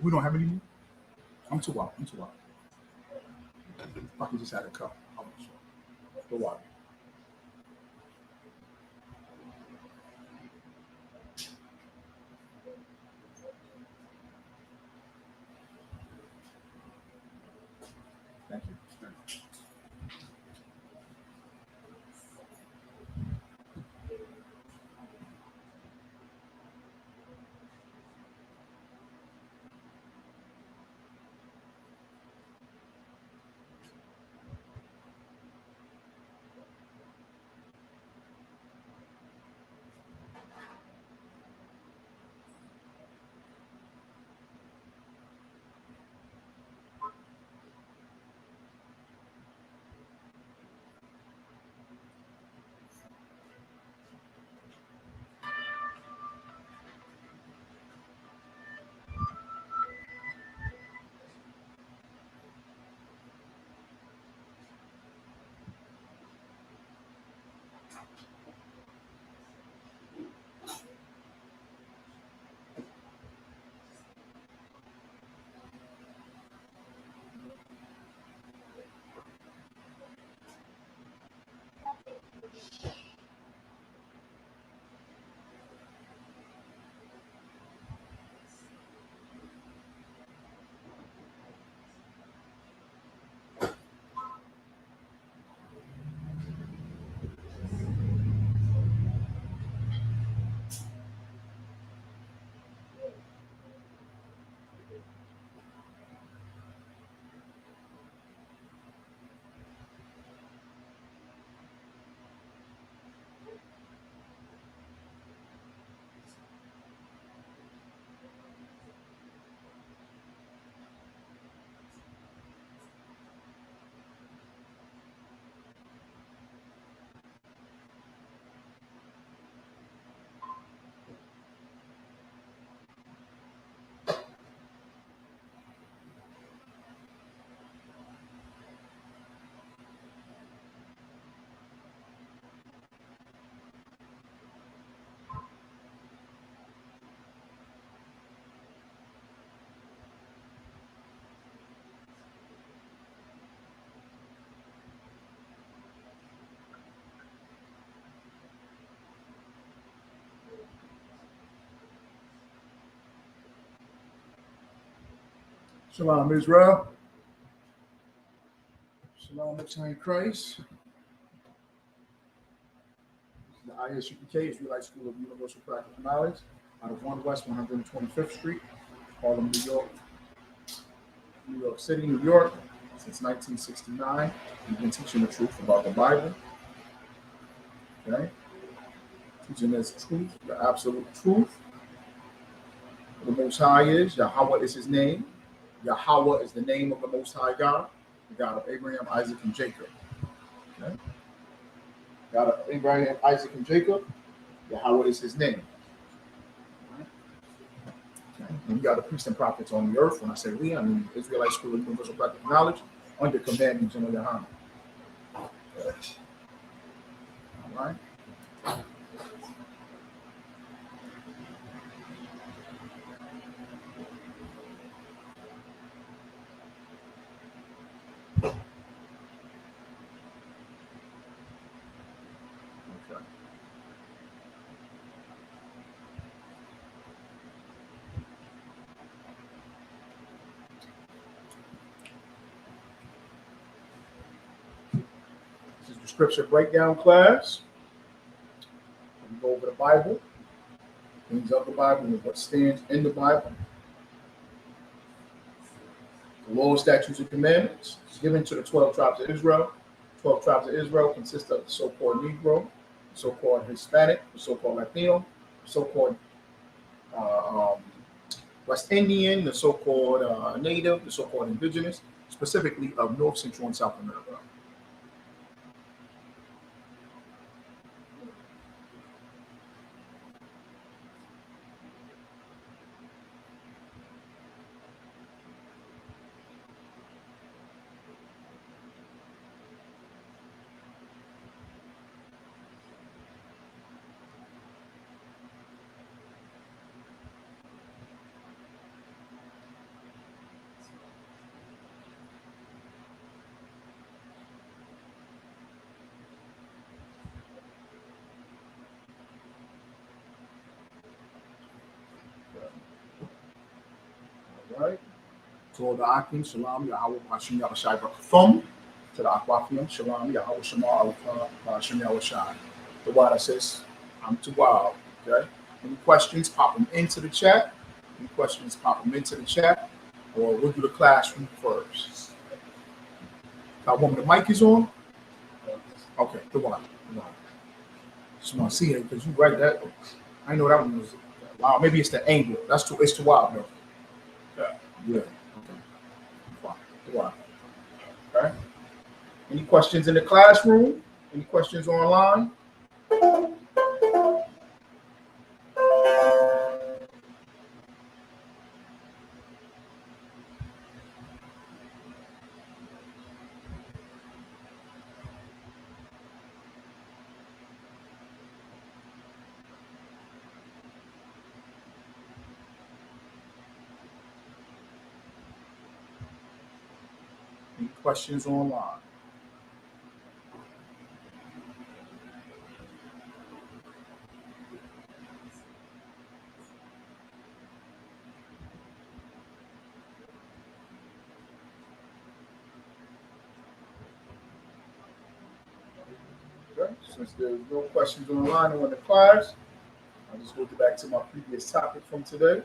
We don't have any more? I'm too wild. If I could just add a cup. The water. Thank you. Shalom, Israel. Shalom, Messiah Christ. The ISUPK, Israelite School of Universal Practical Knowledge, out of 1 West 125th Street, Harlem, New York City, New York, since 1969. We've been teaching the truth about the Bible. Okay? Teaching this truth, the absolute truth. The Most High is, Yahweh is his name. Yahweh is the name of the Most High God, the God of Abraham, Isaac, and Jacob. Okay? God of Abraham, Isaac, and Jacob, Yahweh is his name. Okay? And we got the priests and prophets on the earth. When I say we, I mean Israelite School of Universal Practical Knowledge, under command of General Yahweh. Okay. All right. This is the scripture breakdown class. We go over the Bible, things of the Bible, and what stands in the Bible. The laws, statutes, and commandments is given to the 12 tribes of Israel. 12 tribes of Israel consist of the so-called Negro, the so-called Hispanic, the so-called Latino, the so-called West Indian, the so-called Native, the so-called Indigenous, specifically of North, Central, and South America. All right. To all the Akim, Shalom, Yahweh, Hashem, Yahweh Shai, Baruch. To the Aquafium, Shalom, Yahweh, Shema, Alpha, Hashem, Yahweh Shai. The water says, I'm too wild. Okay. Any questions, pop them into the chat. Any questions, pop them into the chat. Or we'll do the classroom first. Now, woman, the mic is on? Okay, the water. Just want to see it because you right that. I know that one was wow. Maybe it's the angle. It's too wild, though. Yeah. Okay. Wow. Okay. Any questions in the classroom? Any questions online? Any questions online? Okay. Since there's no questions online or in the class, I'll just go back to my previous topic from today.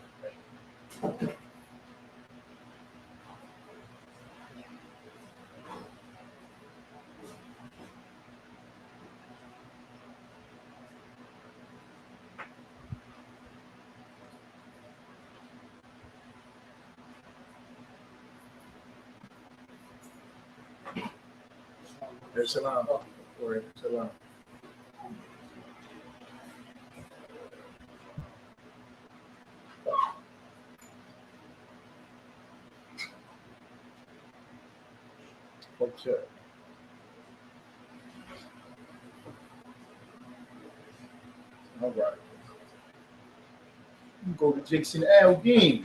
Shalom. Shalom. Okay. All right. You go to Jason Aldean.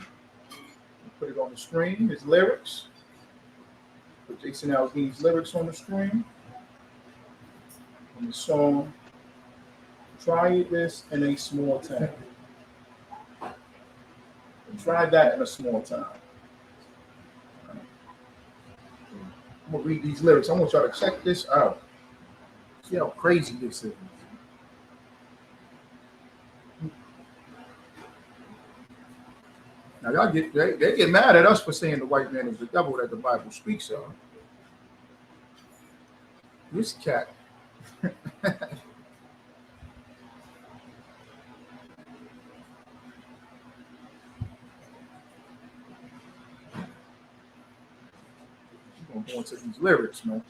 Put it on the screen, his lyrics. Put Jason Aldean's lyrics on the screen. On the song, Try This in a Small Town. Try that in a small town. I'm going to read these lyrics. I want y'all to check this out. See how crazy this is. Now, y'all they get mad at us for saying the white man is the devil that the Bible speaks of. This cat. I'm going to these lyrics, man.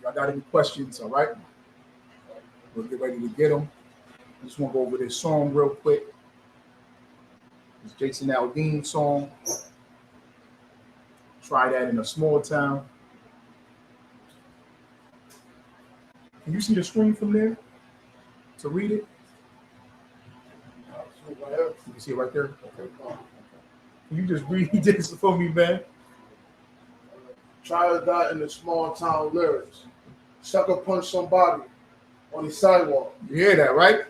Y'all got any questions? All right. We'll get ready to get them. I just want to go over this song real quick. It's Jason Aldean's song. Try That in a Small Town. Can you see the screen from there to read it? You can see it right there? Okay. Can you just read this for me, man? Try that in the small town lyrics. Sucker punch somebody on the sidewalk. You hear that, right?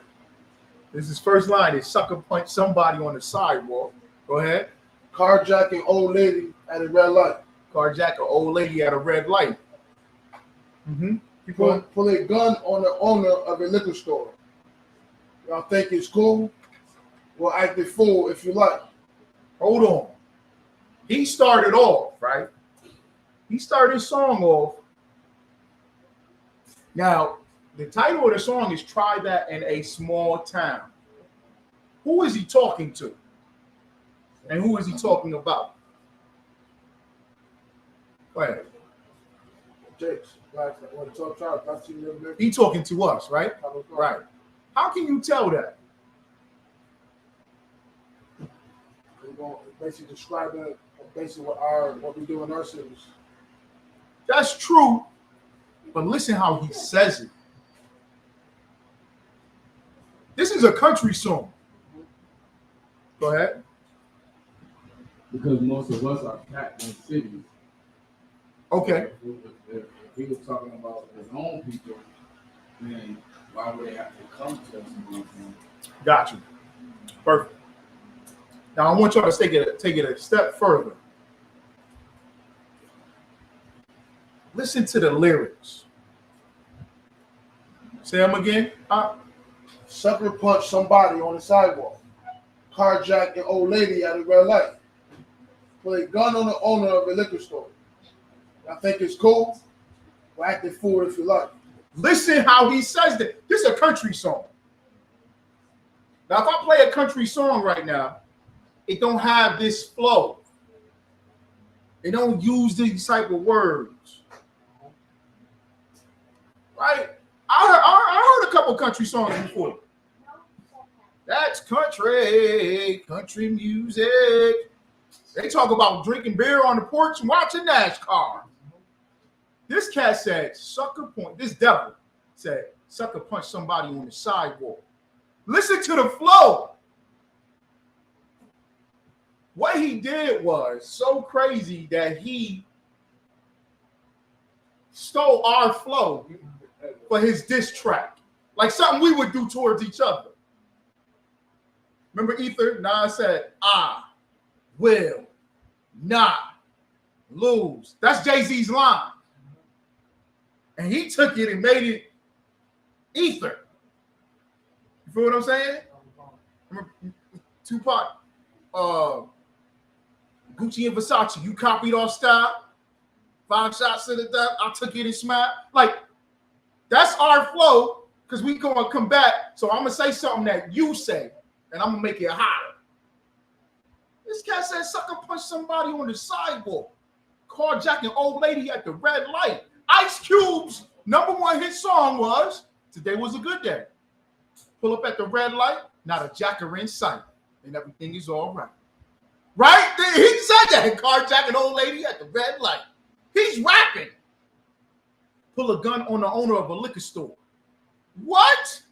This is first line. They sucker punch somebody on the sidewalk. Go ahead. Carjacking old lady at a red light. Carjack an old lady at a red light. Pull a gun on the owner of a liquor store. Y'all think it's cool? Well, act a fool if you like. Hold on. He started off, right? He started his song off. Now, the title of the song is Try That in a Small Town. Who is he talking to? And who is he talking about? Go ahead. He talking to us, right? Right. How can you tell that? Basically describing a basically what we do in our cities. That's true, but listen how he says it. This is a country song. Go ahead. Because most of us are packed in cities. Okay. So if he was talking about his own people, then why would they have to come to us and do anything? Got you. Perfect. Now I want y'all to take it a step further. Listen to the lyrics. Say them again. Sucker punch somebody on the sidewalk. Carjack an old lady at a red light. Put a gun on the owner of a liquor store. I think it's cool. Well, act a fool if you like. Listen how he says that. This is a country song. Now, if I play a country song right now, it don't have this flow. It don't use these type of words. Right? I heard a couple country songs before. That's country music. They talk about drinking beer on the porch and watching NASCAR. This cat said, sucker punch. This devil said, sucker punch somebody on the sidewalk. Listen to the flow. What he did was so crazy that he stole our flow for his diss track. Like something we would do towards each other. Remember Ether? Nas said, I will not lose. That's Jay-Z's line. And he took it and made it Ether. You feel what I'm saying? Remember Tupac, Gucci and Versace, you copied our style. 5 shots to the death. I took it and smacked. Like, that's our flow because we going to come back. So I'm going to say something that you say, and I'm going to make it hotter. This cat said, sucker punch somebody on the sidewalk. Carjack an old lady at the red light. Ice Cube's #1 hit song was, Today Was a Good Day. Pull up at the red light, not a jacker in sight, and everything is all right. Right? He said that. Carjack an old lady at the red light. He's rapping. Pull a gun on the owner of a liquor store. What?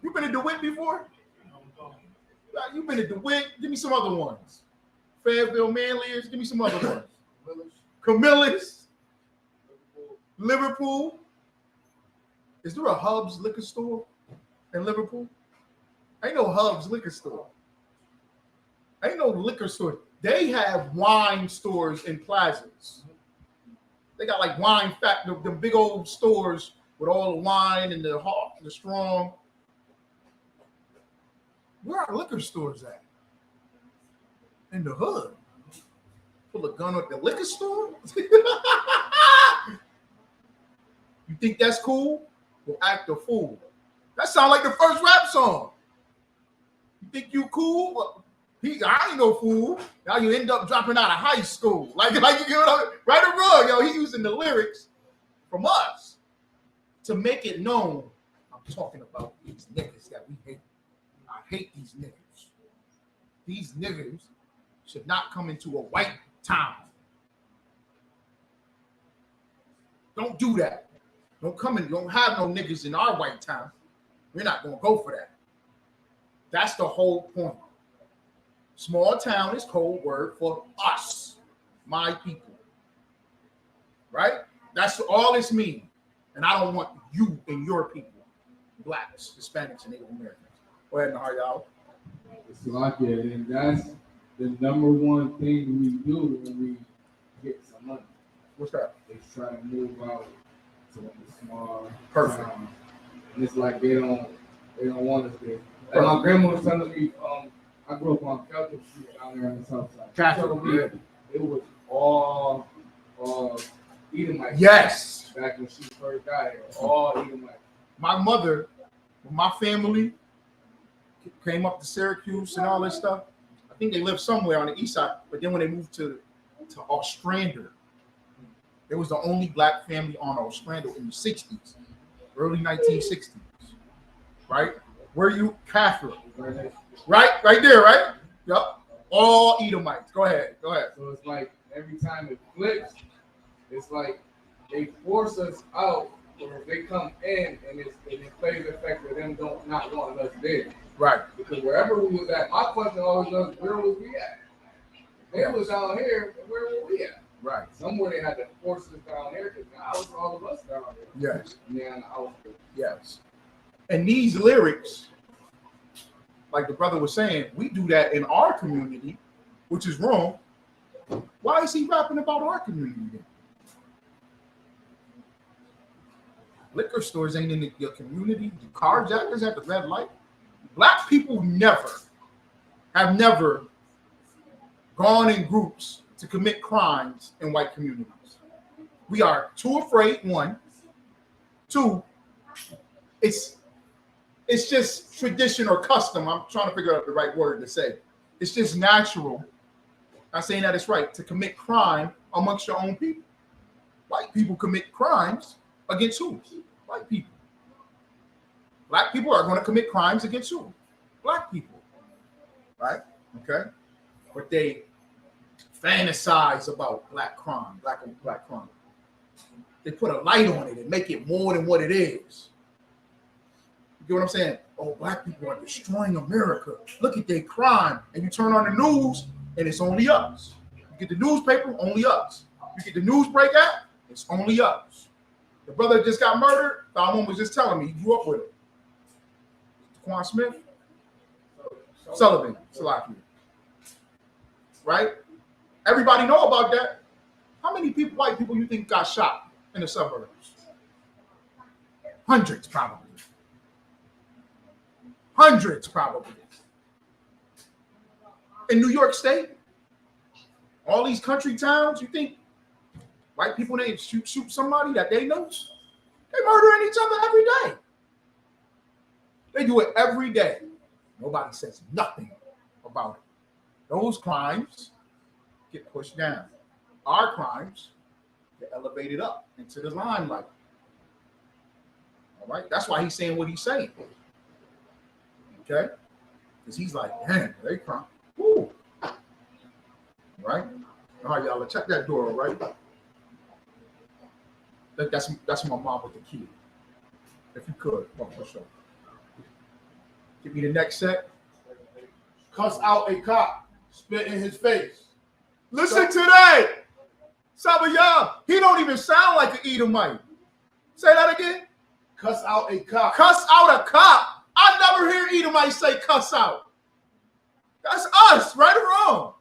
You been to DeWitt before? You've been to DeWitt. Give me some other ones. Fayetteville, Manlius. Give me some other ones. Camillus. Liverpool. Is there a Hub's liquor store in Liverpool? Ain't no Hub's liquor store. Ain't no liquor store. They have wine stores in plazas. They got like wine factory, the big old stores with all the wine and the hot, the strong. Where are liquor stores at? In the hood. Pull a gun at the liquor store? You think that's cool? Well, act a fool. That sounds like the first rap song. You think you cool? Well, I ain't no fool. Now you end up dropping out of high school. Like you get right or wrong, yo. He using the lyrics from us to make it known. I'm talking about these niggas that we hate. I hate these niggas. These niggas should not come into a white town. Don't do that. Don't come in. Don't have no niggas in our white town. We're not gonna go for that. That's the whole point. Small town is code word for us, my people. Right? That's all this means. And I don't want you and your people, blacks, Hispanics, and Native Americans. Go ahead and hurry out. It's like it, and that's the #1 thing we do when we get some money. What's that? Is try to move out to the small Perfect. town. And it's like they don't want us there. Like my grandma was telling me, I grew up on Calvin Street out there on the south side. Catholic, It was all Edomite. yes. Back when she first got here, all Edomite. My mother, my family came up to Syracuse and all that stuff. I think they lived somewhere on the east side, but then when they moved to Ostrander, it was the only black family on Ostrander in the 60s, early 1960s. Right? Where you Catholic? Right there, right? Yep. All Edomites. Go ahead. Go ahead. So it's like every time it flips, it's like they force us out, or they come in, and it plays the effect of them not wanting us there. Right. Because wherever we was at, my question always was, where was we at? They was down here, where were we at? Right. Somewhere they had to force us down here, because now it's all of us down here. Yes. Yeah, Yes. And these lyrics, like the brother was saying, we do that in our community, which is wrong. Why is he rapping about our community then? Liquor stores ain't in your community. The carjackers at the red light. Black people have never gone in groups to commit crimes in white communities. We are too afraid, one. Two, it's just tradition or custom. I'm trying to figure out the right word to say. It's just natural. I'm saying that it's right to commit crime amongst your own people. White people commit crimes against who? White people. Black people are going to commit crimes against who? Black people. Right? Okay? But they fantasize about black crime, black crime. They put a light on it and make it more than what it is. You get what I'm saying? Oh, black people are destroying America. Look at their crime. And you turn on the news, and it's only us. You get the newspaper, only us. You get the news break out, it's only us. The brother that just got murdered, Thalmon was just telling me, he grew up with it. Quan Smith? Sullivan. Salakia. Right? Everybody know about that. How many people, white people, you think got shot in the suburbs? Hundreds, probably. Hundreds, probably. In New York State, all these country towns, you think white people, they shoot somebody that they know? They murdering each other every day. They do it every day. Nobody says nothing about it. Those crimes get pushed down. Our crimes get elevated up into the limelight. All right? That's why he's saying what he's saying. Okay? Because he's like, damn, they crime. Woo. Right? All right, y'all, check that door, all right? That's my mom with the key. If you could, for sure. Give me the next set. Cuss out a cop, spit in his face. Listen to that. Some of y'all, he don't even sound like an Edomite. Say that again. Cuss out a cop. Cuss out a cop. I never hear Edomites say cuss out. That's us, right or wrong.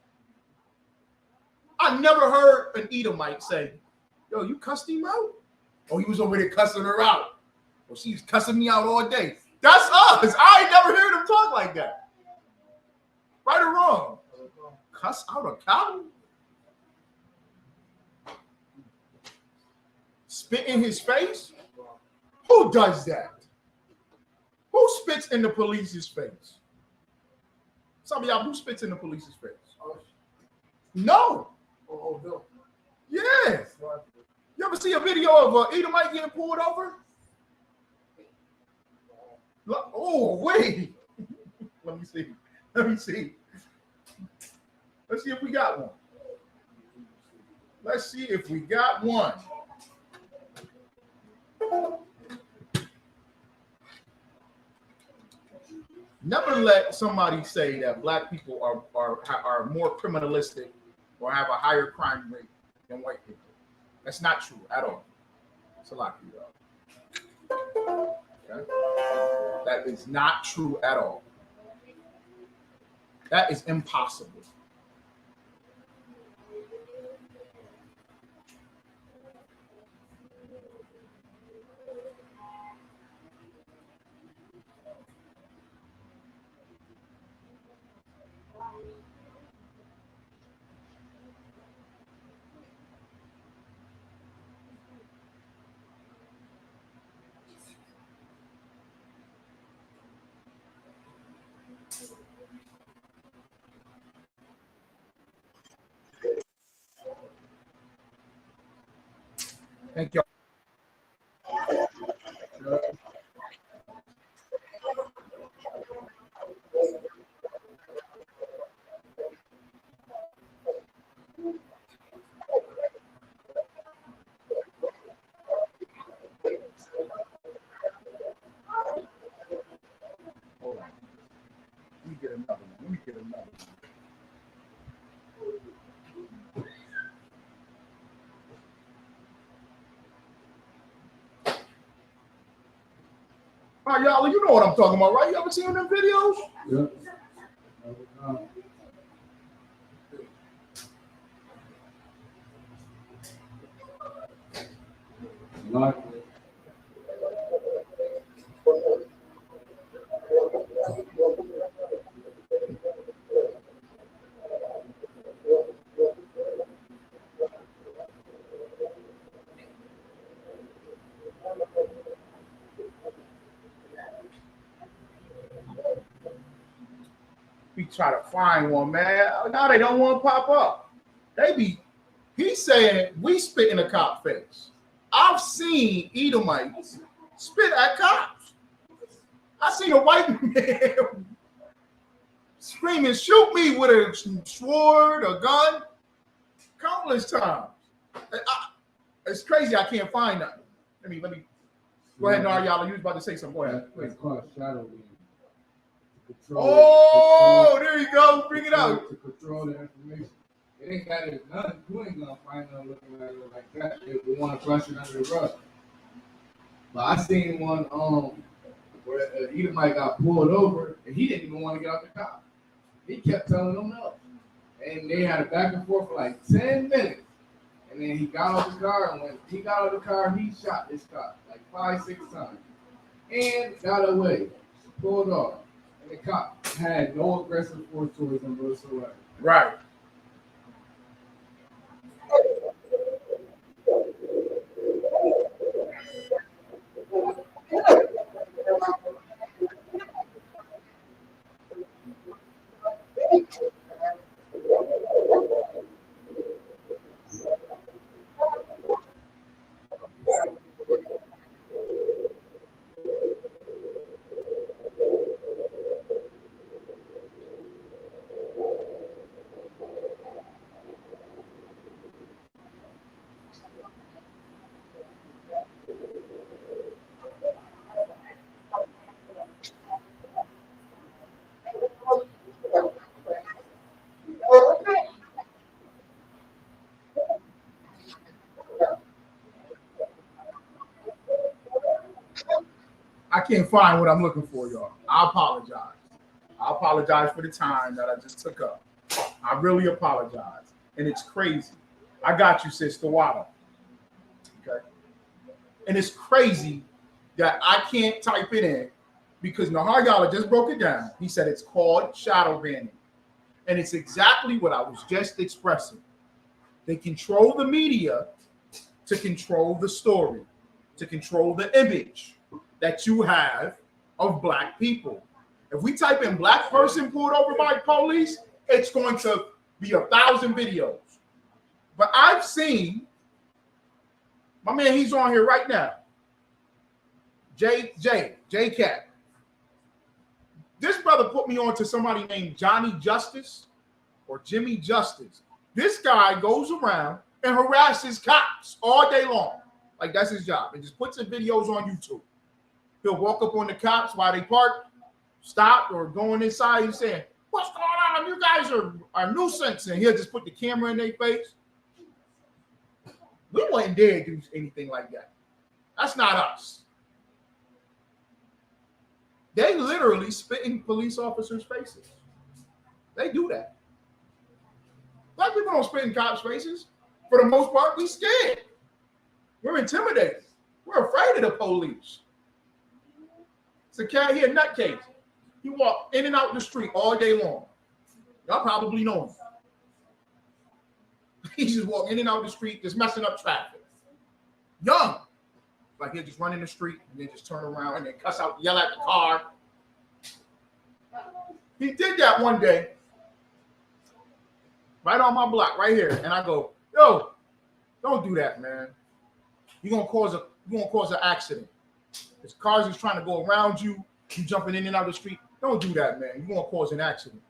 I never heard an Edomite say, yo, you cussed him out? Oh, he was over there cussing her out. Well, she's cussing me out all day. That's us. I ain't never heard him talk like that. Right or wrong? Cuss out a cow? Spit in his face? Who does that? Who spits in the police's face? Some of y'all, who spits in the police's face? No. Oh, no. Yes. You ever see a video of an Edomite getting pulled over? Oh, wait. Let me see. Let's see if we got one. Let's see if we got one. Never let somebody say that black people are more criminalistic or have a higher crime rate than white people. That's not true at all. It's a lot of you. Okay? That is not true at all. That is impossible. Thank you. get another one. All right, y'all, you know what I'm talking about, right? You ever seen them videos? Yeah. We try to find one, man. Now they don't want to pop up. He's saying we spit in a cop face. I've seen Edomites spit at cops. I seen a white man screaming, "Shoot me with a sword, a gun," countless times. It's crazy. I can't find nothing. Let me. Go ahead, Naryala. You was about to say something. Go ahead. It's called shadow beam. There you go. Bring it out. To control the information. It ain't got it none. You ain't gonna find nothing looking at it like that. They want to brush it under the rug. But I seen one where Edomite got pulled over and he didn't even want to get out the car. He kept telling them no. And they had a back and forth for like 10 minutes. And then he got out the car, and when he got out of the car, he shot this cop like 5-6 times. And got away. Pulled off. And the cop had no aggressive force towards him whatsoever. Right. I can't find what I'm looking for, y'all. I apologize. I apologize for the time that I just took up. I really apologize. And it's crazy. I got you, Sister Wada. Okay. And it's crazy that I can't type it in because Naharyala just broke it down. He said it's called shadow banning. And it's exactly what I was just expressing. They control the media to control the story, to control the image that you have of black people. If we type in black person pulled over by police, it's going to be 1,000 videos. But I've seen, my man, he's on here right now. J Cat. This brother put me on to somebody named Johnny Justice or Jimmy Justice. This guy goes around and harasses cops all day long. Like that's his job. And just puts the videos on YouTube. He'll walk up on the cops while they park, stop, or going inside and saying, "What's going on? You guys are nuisance." And he'll just put the camera in their face. We wouldn't dare do anything like that. That's not us. They literally spit in police officers' faces. They do that. Black people don't spit in cops' faces. For the most part, we scared. We're intimidated. We're afraid of the police. It's a cat here, nutcase. He walk in and out the street all day long. Y'all probably know him. He just walk in and out the street, just messing up traffic. Young. Like he'll just run in the street and then just turn around and then cuss out, yell at the car. He did that one day. Right on my block, right here. And I go, "Yo, don't do that, man. You're gonna cause an accident. This cars is trying to go around you, you jumping in and out of the street. Don't do that, man. You're gonna cause an accident."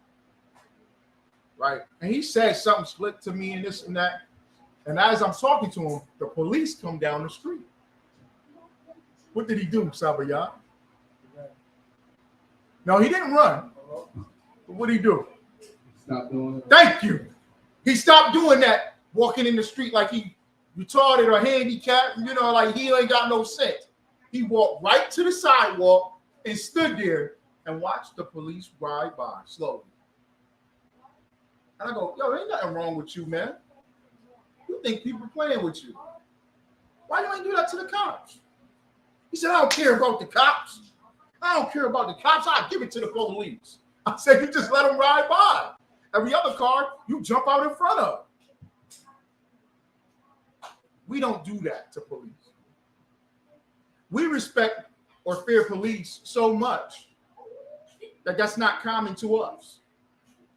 Right? And he said something slick to me and this and that. And as I'm talking to him, the police come down the street. What did he do, Sabayah? No, he didn't run. What'd he do? Stop doing it. Thank you. He stopped doing that, walking in the street like he retarded or handicapped, you know, like he ain't got no sense. He walked right to the sidewalk and stood there and watched the police ride by slowly. And I go, yo, ain't nothing wrong with you, man. You think people playing with you. Why you ain't do that to the cops? He said, I don't care about the cops. I don't care about the cops. I'll give it to the police. I said, you just let them ride by. Every other car, you jump out in front of. We don't do that to police. We respect or fear police so much that that's not common to us.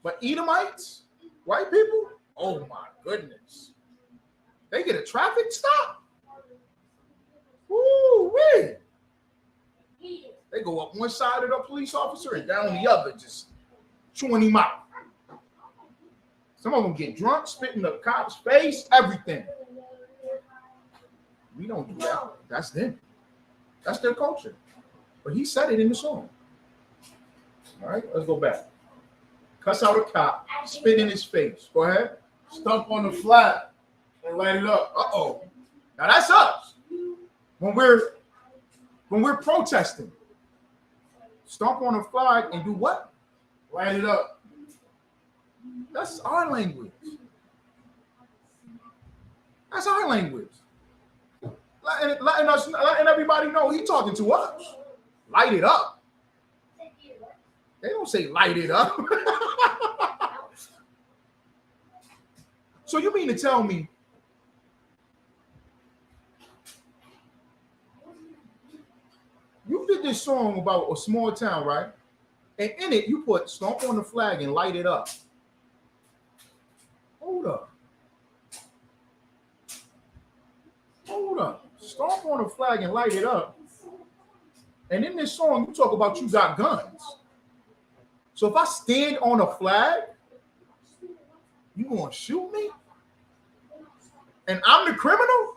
But Edomites, white people, oh my goodness. They get a traffic stop. Woo-wee. They go up one side of the police officer and down the other, just chewing him out. Some of them get drunk, spit in the cop's face, everything. We don't do that. That's them. That's their culture. But he said it in the song. All right, let's go back. Cuss out a cop, spit in his face. Go ahead. Stomp on the flag and light it up. Uh-oh. Now that's us. When we're protesting, stomp on a flag and do what? Light it up. That's our language. That's our language. Letting everybody know he talking to us. Light it up. They don't say light it up. So you mean to tell me you did this song about a small town, right? And in it, you put stomp on the flag and light it up. Hold up. Hold up. Stomp on the flag and light it up. And in this song, you talk about you got guns. So if I stand on a flag, you gonna shoot me? And I'm the criminal?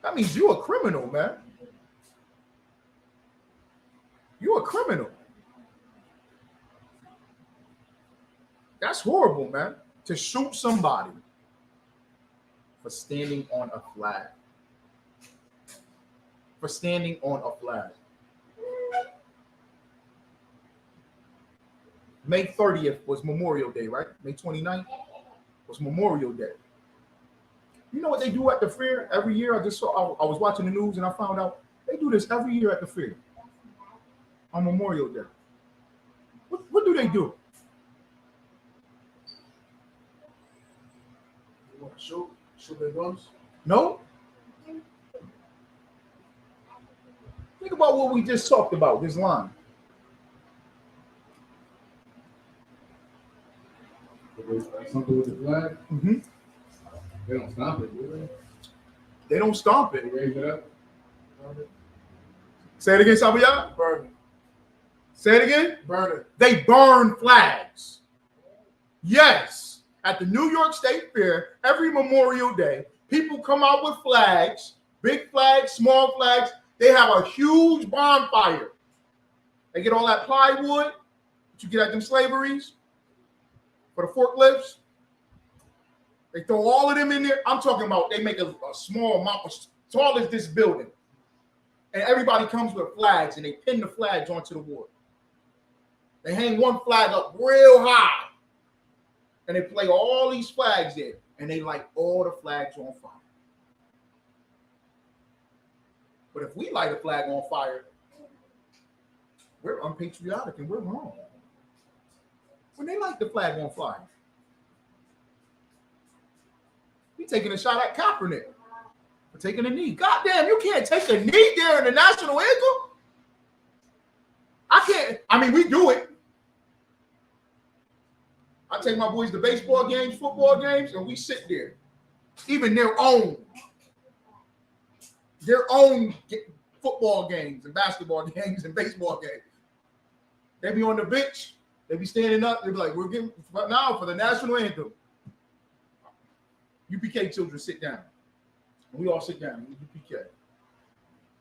That means you're a criminal, man. You're a criminal. That's horrible, man. To shoot somebody for standing on a flag. For standing on a flag. May 30th was Memorial Day, right? May 29th was Memorial Day. You know what they do at the fair every year? I was watching the news and I found out they do this every year at the fair on Memorial Day. What do they do? You want to shoot their guns? No? Think about what we just talked about, this line. Something with the flag. Mm-hmm. They don't stomp it, do They don't stomp they? it. They raise it up. Say it again, some of y'all. Burn it. Say it again. Burn it. They burn flags. Yes. At the New York State Fair, every Memorial Day, people come out with flags, big flags, small flags. They have a huge bonfire. They get all that plywood that you get at them slaveries for the forklifts. They throw all of them in there. I'm talking about they make a small amount, as tall as this building. And everybody comes with flags and they pin the flags onto the wall. They hang one flag up real high. And they play all these flags there. And they light all the flags on fire. But if we light a flag on fire, we're unpatriotic and we're wrong. When they light the flag on fire, we taking a shot at Kaepernick for taking a knee. Goddamn, you can't take a knee during the national anthem. I can't. I mean, we do it. I take my boys to baseball games, football games, and we sit there. Even their own football games and basketball games and baseball games. They be on the bench. They be standing up. They be like, we're getting now for the national anthem. UPK children sit down. And we all sit down. UPK.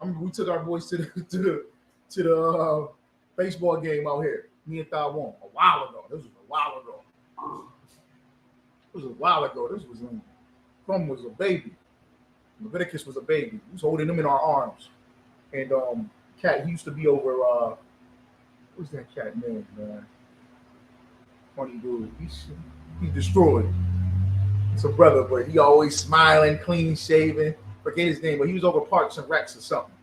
I remember we took our boys to the baseball game out here. Me and Taiwan a while ago. This was a while ago. This was a while ago. This was when Crum was a baby. Leviticus was a baby. We was holding him in our arms. And cat, he used to be over what's that cat name, man? Funny dude. He's destroyed. It's a brother, but he always smiling, clean shaven. Forget his name, but he was over Parks and Recs or something.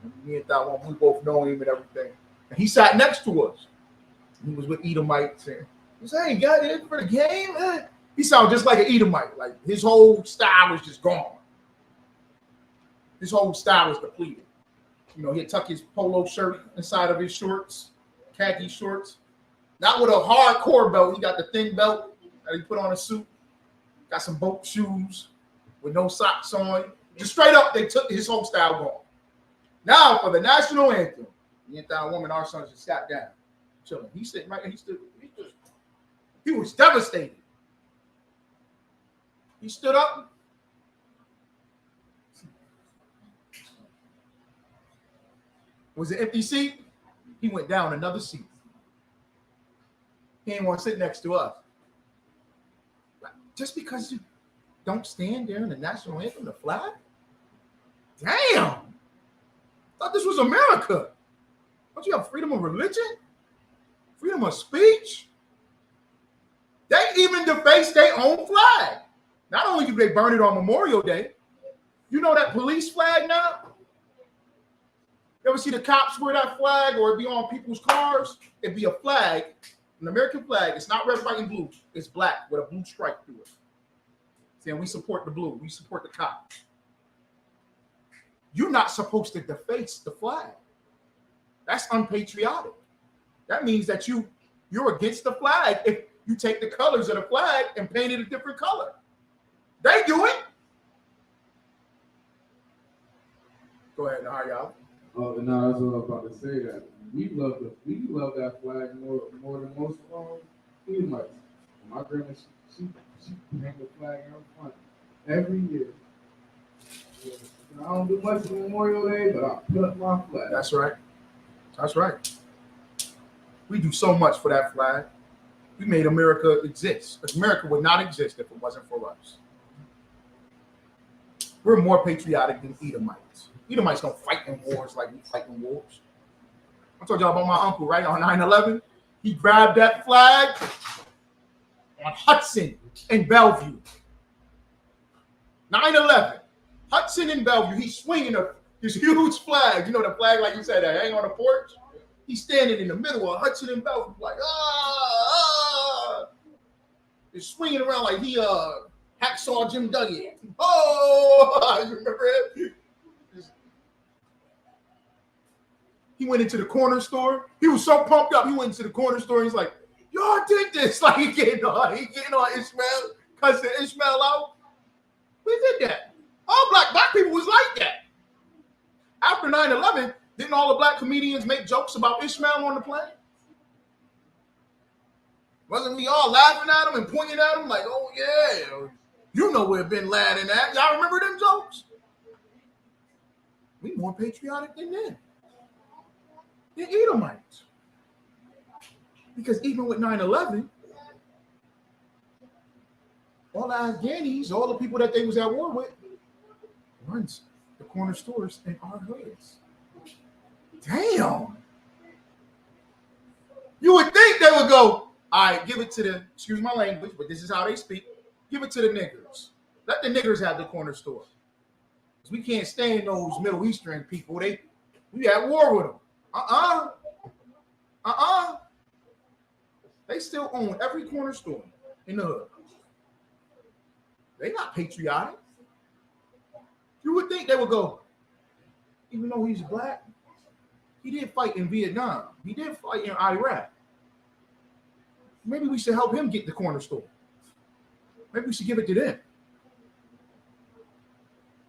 And me and Taiwan, we both know him and everything. And he sat next to us. He was with Edomites. And he said, "Hey, got it for the game?" He sounded just like an Edomite. Like his whole style was just gone. His whole style was depleted. You know, he'd tuck his polo shirt inside of his shorts, khaki shorts. Not with a hardcore belt. He got the thin belt that he put on a suit. Got some boat shoes with no socks on. Just straight up, they took his whole style gone. Now for the national anthem, me and that woman, our son, just sat down, chilling. He's sitting right, he was devastated. He stood up. Was an empty seat. He went down another seat. He didn't want to sit next to us. Just because you don't stand there in the national anthem, the flag? Damn! Thought this was America. Don't you have freedom of religion? Freedom of speech? They even deface their own flag. Not only do they burn it on Memorial Day, you know that police flag now? You ever see the cops wear that flag or it be on people's cars? It'd be a flag, an American flag. It's not red, white, and blue. It's black with a blue stripe through it. Saying we support the blue. We support the cops. You're not supposed to deface the flag. That's unpatriotic. That means that you're against the flag if you take the colors of the flag and paint it a different color. They do it. Go ahead, Nahayal. Oh, no, that's what I was about to say. That we love that flag more than most Edomites. My grandma, she hang the flag out front every year. I don't do much for Memorial Day, but I put up my flag. That's right. That's right. We do so much for that flag. We made America exist. America would not exist if it wasn't for us. We're more patriotic than Edomites. Edomites don't fight in wars like we fight in wars. I told y'all about my uncle, right? On 9/11, he grabbed that flag on Hudson in Bellevue. 9/11, Hudson in Bellevue. He's swinging this huge flag. You know the flag, like you said, that hang on the porch? He's standing in the middle of Hudson and Bellevue, like, He's swinging around like he hacksaw Jim Duggan. Oh, you remember it? He went into the corner store. He was so pumped up. He went into the corner store. He's like, "Y'all did this!" Like he getting on Ishmael, cousin Ishmael out. We did that. All black people was like that. After 9/11, didn't all the black comedians make jokes about Ishmael on the plane? Wasn't we all laughing at him and pointing at him like, "Oh yeah, you know where Bin Laden at"? Y'all remember them jokes? We more patriotic than them. They're Edomites. Because even with 9/11, all the Afghanis, all the people that they was at war with, runs the corner stores in our hoods. Damn. You would think they would go, "All right, give it to the," excuse my language, but this is how they speak, "give it to the niggers. Let the niggers have the corner store." Because we can't stand those Middle Eastern people. We at war with them. They still own every corner store in the hood. They not patriotic. You would think they would go, even though he's black, he did fight in Vietnam. He did fight in Iraq. Maybe we should help him get the corner store. Maybe we should give it to them.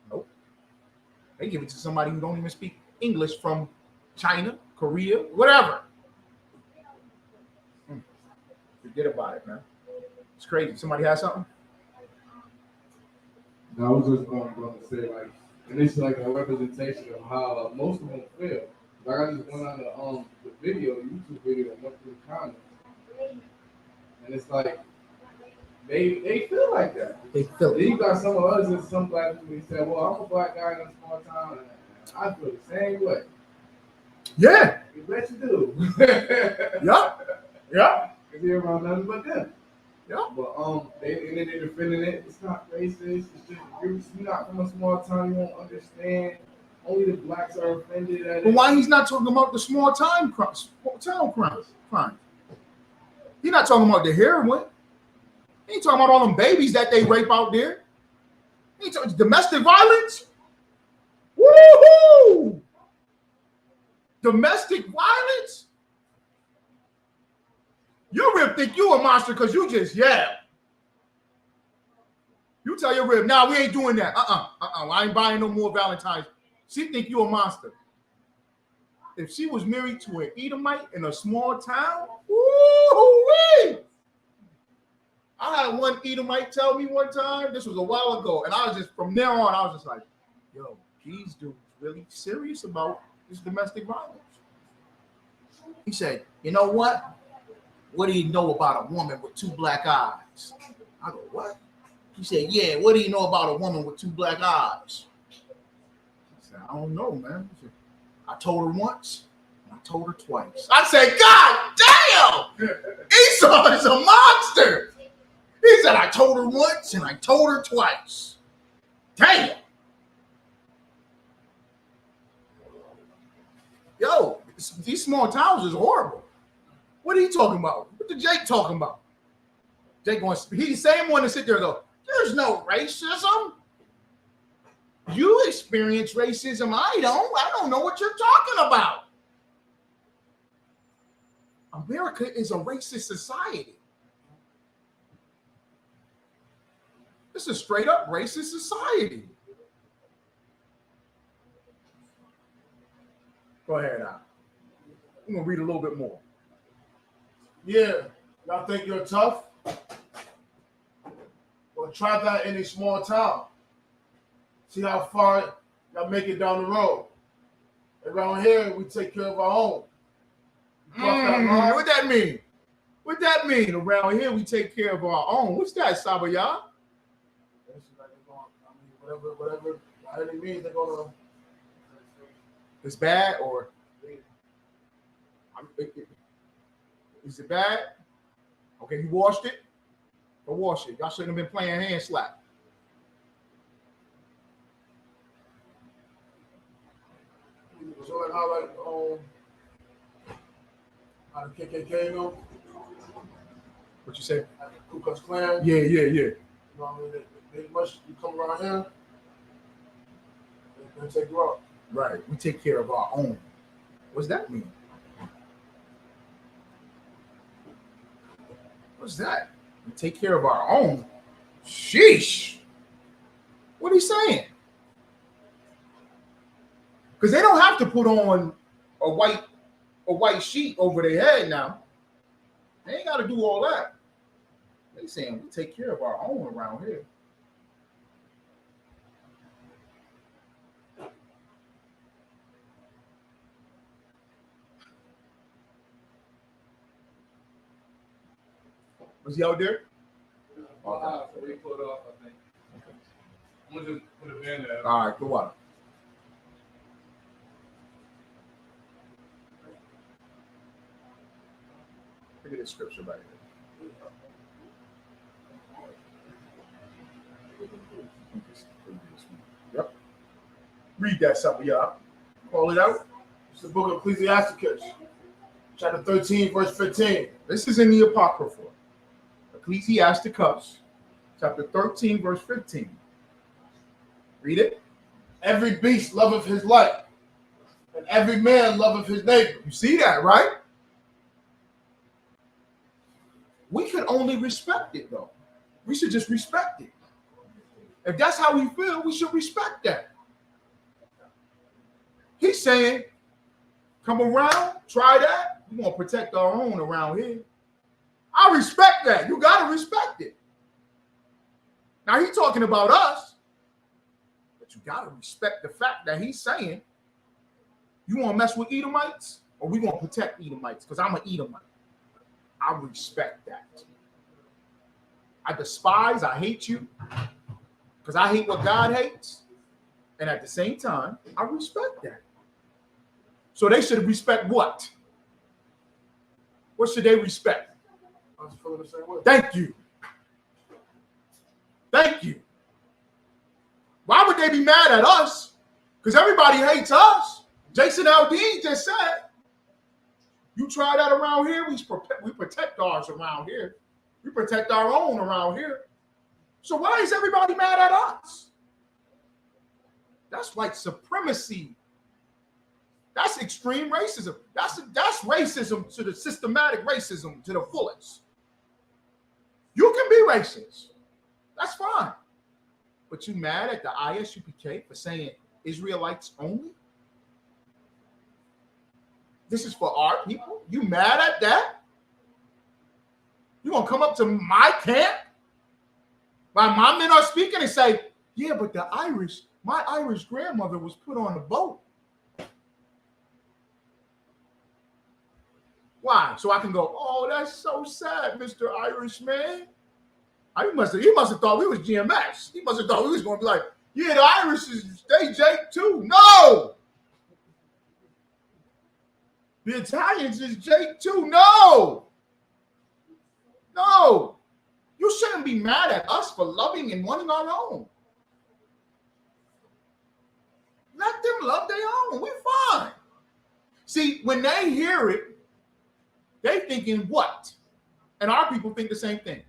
Nope. They give it to somebody who don't even speak English from China, Korea, whatever. Forget about it, man. It's crazy. Somebody has something? I was just going to say, like, and it's like a representation of how most of them feel. Like I just went on the video like they feel like that. They feel Then it. you got some of us and some black people. They say, "Well, I'm a black guy in a small town, and I feel the same way." Yeah. You bet you do. Yeah. Yeah. Cause you're around nothing but them. Yeah. But they're defending it. It's not racist. It's just you're not from a small town. You won't understand. Only the blacks are offended at it. But why he's not talking about the small town crimes? He's not talking about the heroin. He ain't talking about all them babies that they rape out there. He ain't talking domestic violence. Woohoo! Domestic violence? Your rib think you a monster because you just yell. You tell your rib, nah, we ain't doing that. I ain't buying no more Valentine's. She think you a monster. If she was married to an Edomite in a small town, woo-wee! I had one Edomite tell me one time, this was a while ago, and I was just, from there on, I was just like, yo, these dudes really serious about this domestic violence. He said, you know what? What do you know about a woman with 2 black eyes? I go, what? He said, yeah, what do you know about a woman with 2 black eyes? I said, I don't know, man. He said, I told her once, and I told her twice. I said, God damn! Esau is a monster! He said, I told her once, and I told her twice. Damn! Yo, these small towns is horrible. What are you talking about? What the Jake talking about? Jake going, he's the same one to sit there and go, there's no racism. You experience racism. I don't know what you're talking about. America is a racist society. It's a straight up racist society. Go ahead now. I'm going to read a little bit more. Yeah, y'all think you're tough? Well, try that in a small town. See how far y'all make it down the road. Around here, we take care of our own. What that mean? What that mean? Around here, we take care of our own. What's that, Sabaya? Whatever, by any means, they're gonna. It's bad or is it bad? Okay, you washed it? Go wash it. Y'all shouldn't have been playing hand slap. So like how the KKK go? What you say? Like the Ku Klux Klan. Yeah. You know what I mean? They must, you come around here, they're gonna take you out. Right. We take care of our own. What's that mean? What's that? We take care of our own. Sheesh. What are you saying? Because they don't have to put on a white sheet over their head now. They ain't got to do all that. They saying we take care of our own around here. Was he out there? We put off, I think. I'm gonna just put a band there. All right, go out. Look at this scripture right here. Yep. Read that, some of y'all. Call it out. It's the book of Ecclesiasticus, chapter 13, verse 15. This is in the Apocrypha. Ecclesiasticus, chapter 13, verse 15. Read it. Every beast loveth his life, and every man loveth his neighbor. You see that, right? We could only respect it, though. We should just respect it. If that's how we feel, we should respect that. He's saying, come around, try that. We're going to protect our own around here. I respect that. You got to respect it. Now, he's talking about us, but you got to respect the fact that he's saying, you want to mess with Edomites, or we want to protect Edomites, because I'm an Edomite. I respect that. I despise, I hate you, because I hate what God hates. And at the same time, I respect that. So they should respect what? What should they respect? I was feeling the same way. Thank you. Thank you. Why would they be mad at us? Because everybody hates us. Jason Aldean just said, you try that around here, we protect ours around here. We protect our own around here. So why is everybody mad at us? That's white supremacy. That's extreme racism. That's racism to the systematic racism to the fullest. You can be racist. That's fine. But you mad at the ISUPK for saying Israelites only? This is for our people? You mad at that? You gonna come up to my camp while my men are speaking and say, yeah, but my Irish grandmother was put on the boat. Why? So I can go, oh, that's so sad, Mr. Irishman. He must have thought we was GMS. He must have thought we was going to be like, yeah, the Irish they Jake too. No. The Italians is Jake too. No. No. You shouldn't be mad at us for loving and wanting our own. Let them love their own. We're fine. See, when they hear it, they thinking what? And our people think the same thing.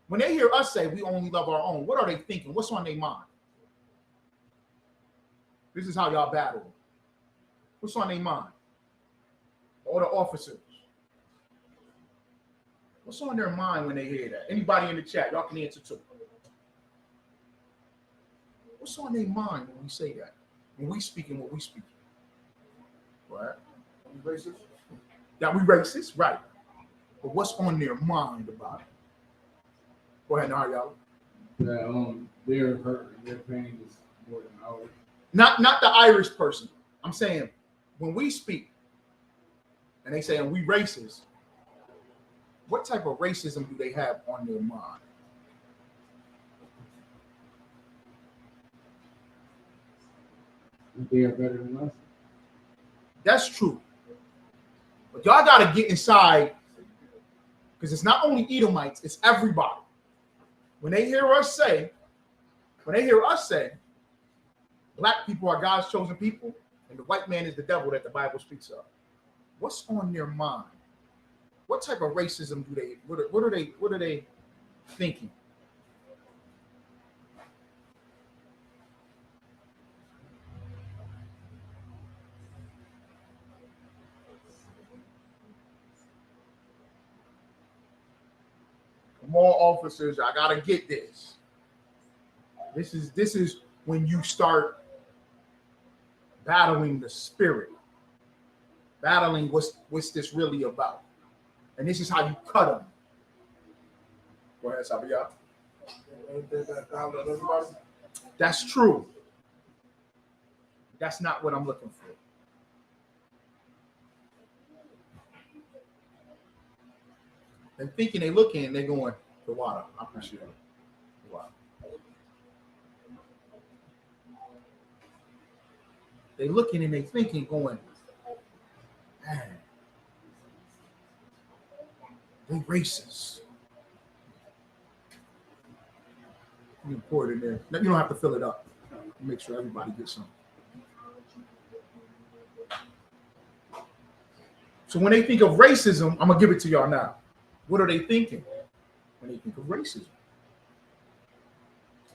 When they hear us say we only love our own, what are they thinking? What's on their mind? This is how y'all battle. What's on their mind? All the officers. What's on their mind when they hear that? Anybody in the chat, y'all can answer too. What's on their mind when we say that? When we speaking what we speaking? Right? We racist? That we racist, right. But what's on their mind about it? Go ahead, Naryala. That their hurt and their pain is more than ours. Not the Irish person. I'm saying when we speak and they say we racist, what type of racism do they have on their mind? They are better than us. That's true. But y'all got to get inside because it's not only Edomites, it's everybody. When they hear us say, black people are God's chosen people and the white man is the devil that the Bible speaks of, what's on their mind? What type of racism do they, what are they thinking? More officers, I gotta get this. This is when you start battling the spirit, battling what's this really about, and this is how you cut them. Go ahead, Sabiyah. That's true. That's not what I'm looking for. They're thinking, they looking, and they're going, the water. I appreciate it. The water. They looking and they thinking, going, man, they racist. You pour it in there. You don't have to fill it up. Make sure everybody gets some. So when they think of racism, I'm gonna give it to y'all now. What are they thinking when they think of racism?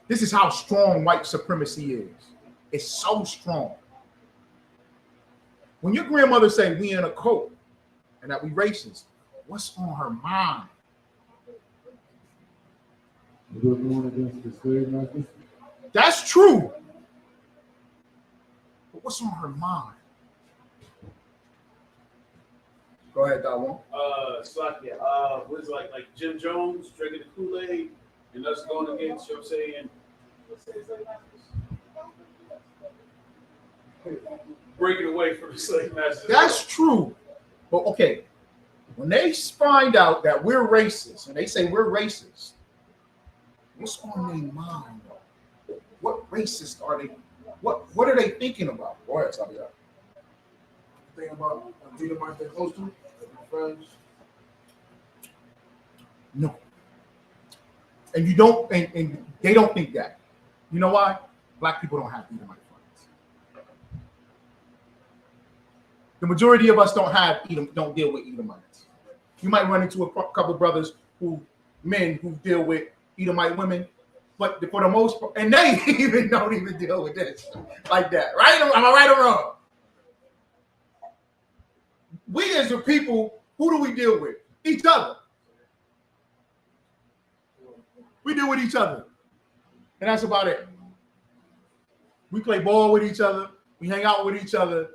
This is how strong white supremacy is. It's so strong. When your grandmother say we in a cult and that we racist, what's on her mind? We're going against the slave masters. That's true. But what's on her mind? Go ahead, Dawon. What is it like Jim Jones drinking the Kool-Aid and us going against, you know what I'm saying? Breaking away from the slave masters. That's true. But okay, when they find out that we're racist and they say we're racist, What's on their mind? What racist are they? What are they thinking about? Go ahead, Sabia. Think about Edomites they're close to, their friends. No. And you don't, and they don't think that. You know why? Black people don't have Edomite friends. The majority of us don't deal with Edomites. You might run into a couple brothers men who deal with Edomite women, but for the most part, and they don't even deal with this like that, right? Am I right or wrong? We as a people, who do we deal with? Each other. We deal with each other, and that's about it. We play ball with each other. We hang out with each other.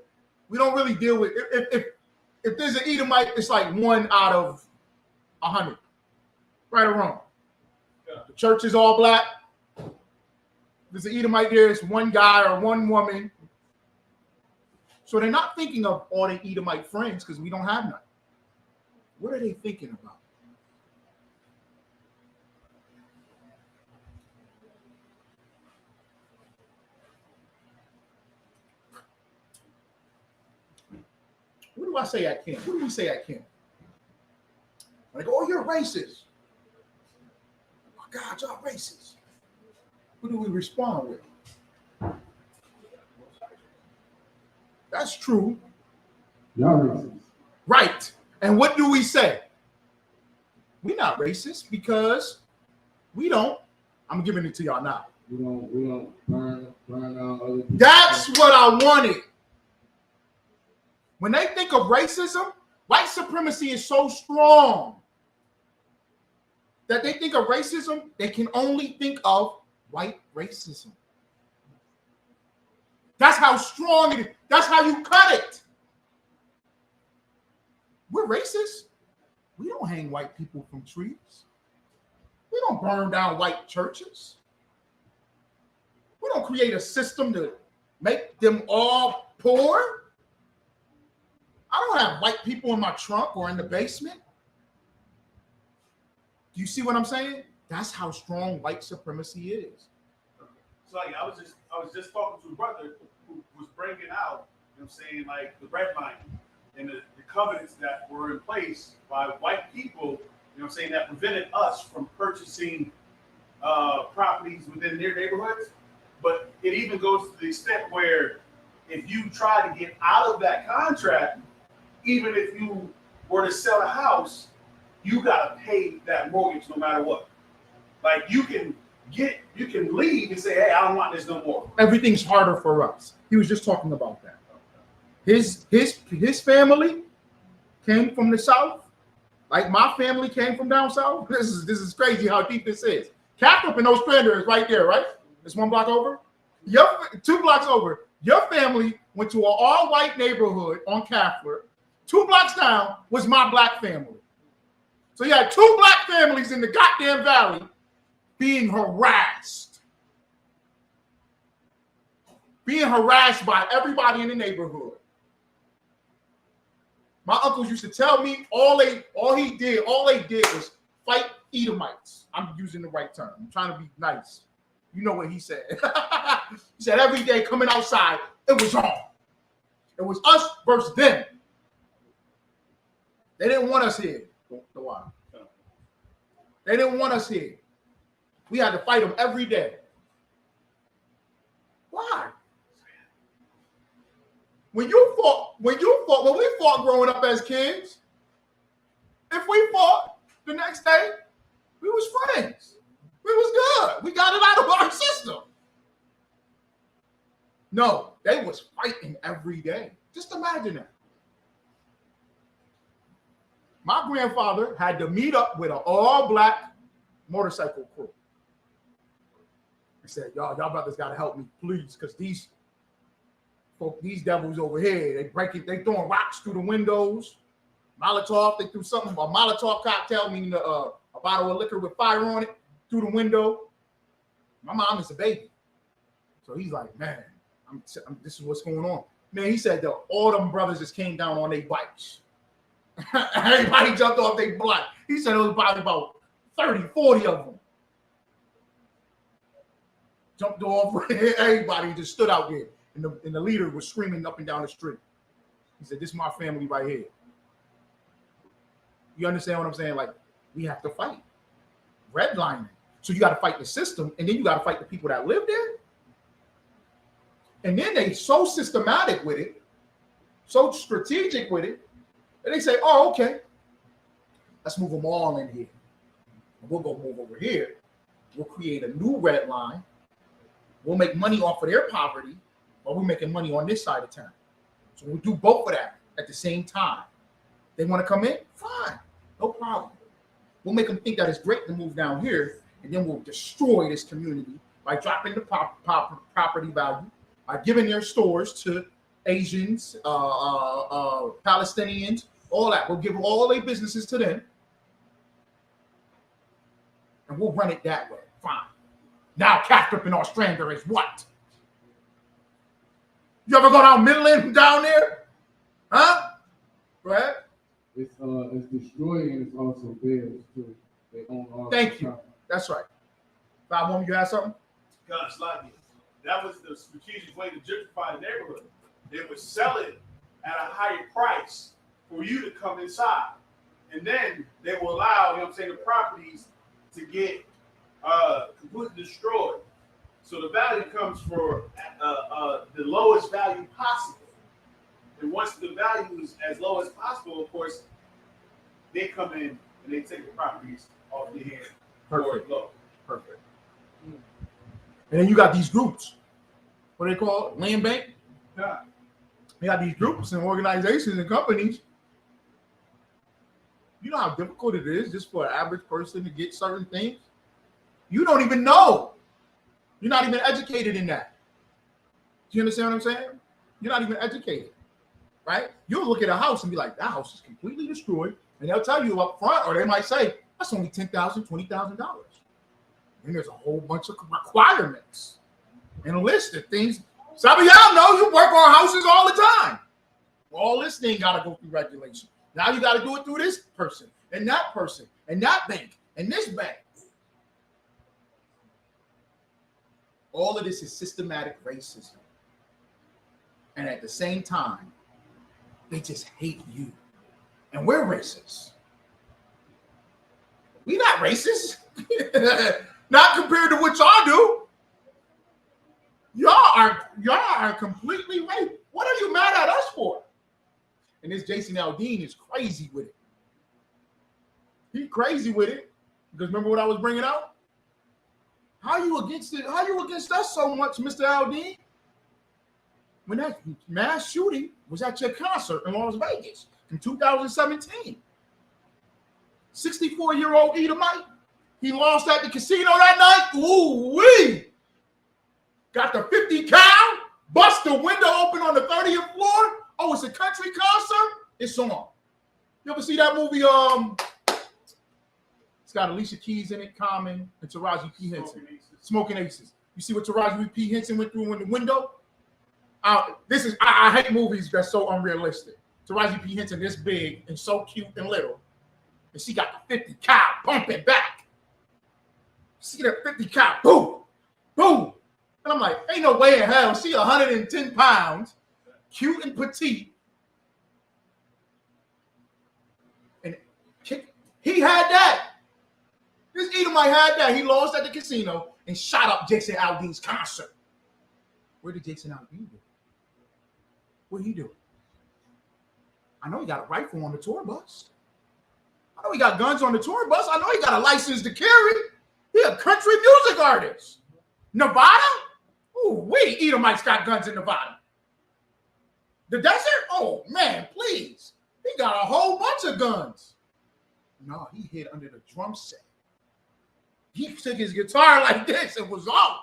We don't really deal with if there's an Edomite, it's like 1 out of 100, right or wrong. Yeah. The church is all black. There's an Edomite there. It's one guy or one woman. So they're not thinking of all the Edomite friends because we don't have none. What are they thinking about? What do I say at camp? What do we say at camp? When they go, oh, you're racist. Oh, my God, y'all racist. What do we respond with? That's true. Y'all racist. Right. And what do we say? We're not racist because we don't. I'm giving it to y'all now. We don't burn down other people. That's what I wanted. When they think of racism, white supremacy is so strong that they think of racism, they can only think of white racism. That's how strong it is. That's how you cut it. We're racist. We don't hang white people from trees. We don't burn down white churches. We don't create a system to make them all poor. I don't have white people in my trunk or in the basement. Do you see what I'm saying? That's how strong white supremacy is. So like, I was just talking to a brother who was bringing out, you know what I'm saying, like the red line and the covenants that were in place by white people, you know what I'm saying, that prevented us from purchasing properties within their neighborhoods. But it even goes to the extent where if you try to get out of that contract, even if you were to sell a house, you gotta pay that mortgage no matter what. Like you can leave and say, hey, I don't want this no more. Everything's harder for us. He was just talking about that. His family came from the South, like my family came from down South. This is crazy how deep this is. Catherine and those Strander is right there, right? It's 1 block over. 2 blocks over. Your family went to an all-white neighborhood on Catherine. 2 blocks down was my black family. So you had 2 black families in the goddamn valley being harassed. Being harassed by everybody in the neighborhood. My uncles used to tell me all they did was fight Edomites. I'm using the right term. I'm trying to be nice. You know what he said. He said every day coming outside, it was on. It was us versus them. They didn't want us here. They didn't want us here. We had to fight them every day. Why? When we fought growing up as kids, if we fought the next day, we was friends. We was good. We got it out of our system. No, they was fighting every day. Just imagine that. My grandfather had to meet up with an all-black motorcycle crew. He said, y'all brothers got to help me, please, because these devils over here, they throwing rocks through the windows. Molotov, they threw something, a Molotov cocktail, meaning a bottle of liquor with fire on it, through the window. My mom is a baby. So he's like, man, this is what's going on. Man, he said that all them brothers just came down on their bikes. Everybody jumped off their bike. He said it was probably about 30, 40 of them. jumped off. Everybody just stood out there. And the leader was screaming up and down the street. He said, this is my family right here. You understand what I'm saying? Like, we have to fight. Redlining. So you got to fight the system, and then you got to fight the people that live there. And then they so systematic with it, so strategic with it, and they say, oh, okay, let's move them all in here. And we'll go move over here. We'll create a new red line. We'll make money off of their poverty, but we're making money on this side of town. So we'll do both of that at the same time. They want to come in? Fine. No problem. We'll make them think that it's great to move down here, and then we'll destroy this community by dropping the property value, by giving their stores to Asians, Palestinians, all that. We'll give all their businesses to them, and we'll run it that way. Fine. Now Cathrop and Ostrander is what? You ever go down Midland down there? Huh? Go ahead. It's destroying and it's also theirs too. They own all. Thank you. That's right. Bob, Woman, you have something? Gosh, like that was the strategic way to gentrify the neighborhood. They would sell it at a higher price for you to come inside. And then they will allow, you know what I'm saying, the properties to get completely destroyed. So the value comes for the lowest value possible. And once the value is as low as possible, of course, they come in and they take the properties off your hand. Perfect. Low. Perfect. And then you got these groups. What do they call it? Land bank? Yeah. You got these groups and organizations and companies. You know how difficult it is just for an average person to get certain things? You don't even know. You're not even educated in that. Do you understand what I'm saying? You're not even educated, right? You'll look at a house and be like, that house is completely destroyed. And they'll tell you up front, or they might say, that's only $10,000, $20,000. And there's a whole bunch of requirements and a list of things. Some of y'all know you work on houses all the time. All this thing got to go through regulation. Now you got to do it through this person and that bank and this bank. All of this is systematic racism. And at the same time, they just hate you. And we're racist. We not racist. Not compared to what y'all do. Y'all are completely right. What are you mad at us for? And this Jason Aldean is crazy with it. He's crazy with it. Because remember what I was bringing out? How you against it? How you against us so much, Mr. Aldean? When that mass shooting was at your concert in Las Vegas in 2017. 64-year-old Edomite. He lost at the casino that night. Ooh-wee! Got the 50 cal, bust the window open on the 30th floor. Oh, it's a country concert? It's on. You ever see that movie? It's got Alicia Keys in it, Common, and Taraji P. Henson. Smoking Aces. You see what Taraji P. Henson went through in the window? I hate movies that's so unrealistic. Taraji P. Henson this big and so cute and little. And she got the 50 cal pumping back. See that 50 cal, boom, boom. And I'm like, ain't no way in hell. She 110 pounds, cute and petite. And he had that. This Edomite had that. He lost at the casino and shot up Jason Aldean's concert. Where did Jason Aldean do? What did he do? I know he got a rifle on the tour bus. I know he got guns on the tour bus. I know he got a license to carry. He a country music artist. Nevada? Ooh, wait, Edomites got guns in Nevada. The desert? Oh, man, please. He got a whole bunch of guns. No, he hid under the drum set. He took his guitar like this and was off.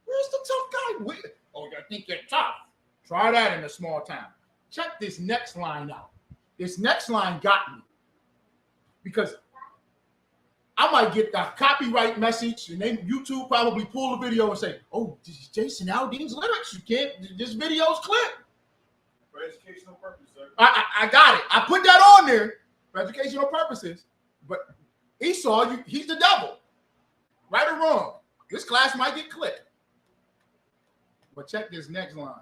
Where's the tough guy? Oh, you think you're tough? Try that in a small town. Check this next line out. This next line got me. Because I might get that copyright message and then YouTube probably pull the video and say, oh, this is Jason Aldean's lyrics. You can't, this video's clipped. For educational purposes, sir. I got it. I put that on there for educational purposes. But Esau, he's the devil. Right or wrong? This class might get clipped. But check this next line.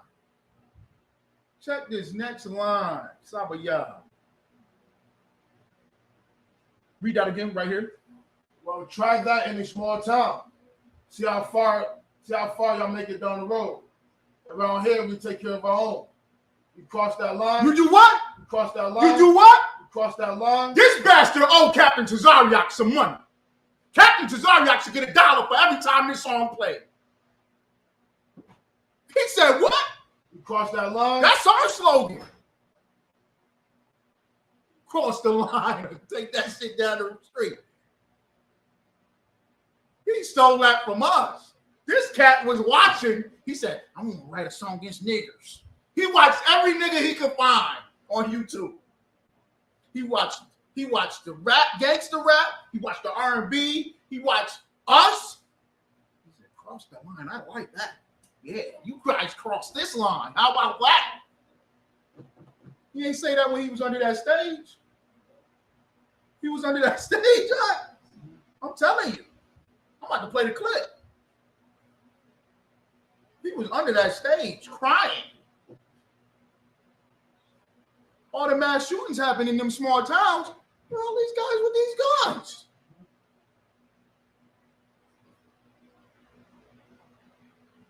Check this next line. Sabaya. Read that again right here. Well, try that in a small town. See how far y'all make it down the road. Around here, we take care of our own. You cross that line. You do what? You cross that line. You do what? You cross that line. This bastard owed Captain Tazariak some money. Captain Tazariak should get $1 for every time this song played. He said, what? You cross that line. That's our slogan. Cross the line and take that shit down the street. He stole that from us. This cat was watching. He said, I'm going to write a song against niggers. He watched every nigga he could find on YouTube. He watched the rap, gangster rap. He watched the R&B. He watched us. He said, cross the line. I like that. Yeah, you guys crossed this line. How about that? He ain't say that when he was under that stage. He was under that stage, huh? I'm telling you. I'm about to play the clip. He was under that stage crying. All the mass shootings happen in them small towns. Where are all these guys with these guns?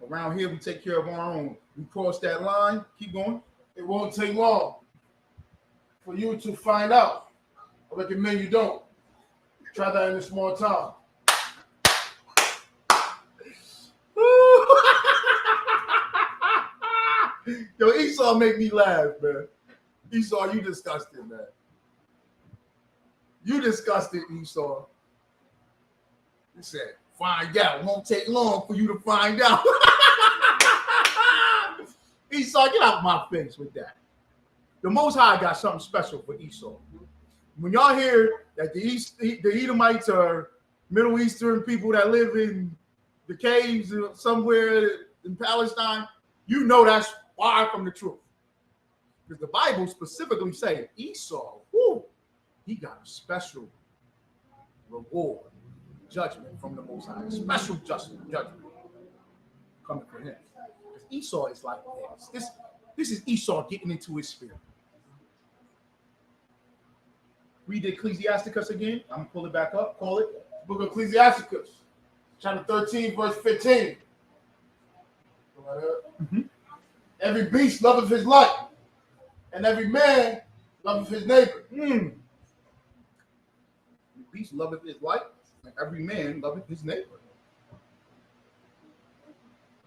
Around here, we take care of our own. We cross that line. Keep going. It won't take long for you to find out. I recommend you don't. Try that in a small town. Yo, Esau make me laugh, man. Esau, you disgusting, man. You disgusted, Esau. He said, find out. It won't take long for you to find out. Esau, get out of my face with that. The Most High got something special for Esau. When y'all hear that the Edomites are Middle Eastern people that live in the caves somewhere in Palestine, you know that's far from the truth. Because the Bible specifically say Esau, whoo, he got a special reward, judgment from the Most High, special judgment coming for him. Because Esau is like this. This is Esau getting into his spirit. Read the Ecclesiasticus again. I'm gonna pull it back up. Call it Book of Ecclesiasticus, chapter 13, verse 15. Mm-hmm. Every beast loveth his like, and every man loveth his neighbor. The beast loveth his like, and every man loveth his neighbor.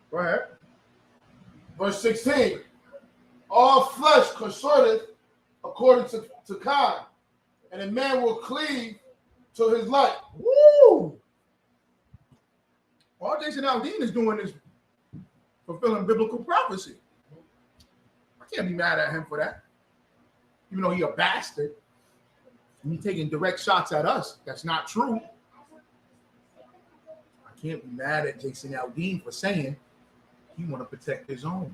Go ahead. Verse 16. All flesh consorteth according to kind, and a man will cleave to his like. Woo! All Jason Aldean is doing is fulfilling biblical prophecy. I can't be mad at him for that. Even though he's a bastard. And he's taking direct shots at us. That's not true. I can't be mad at Jason Aldean for saying he want to protect his own.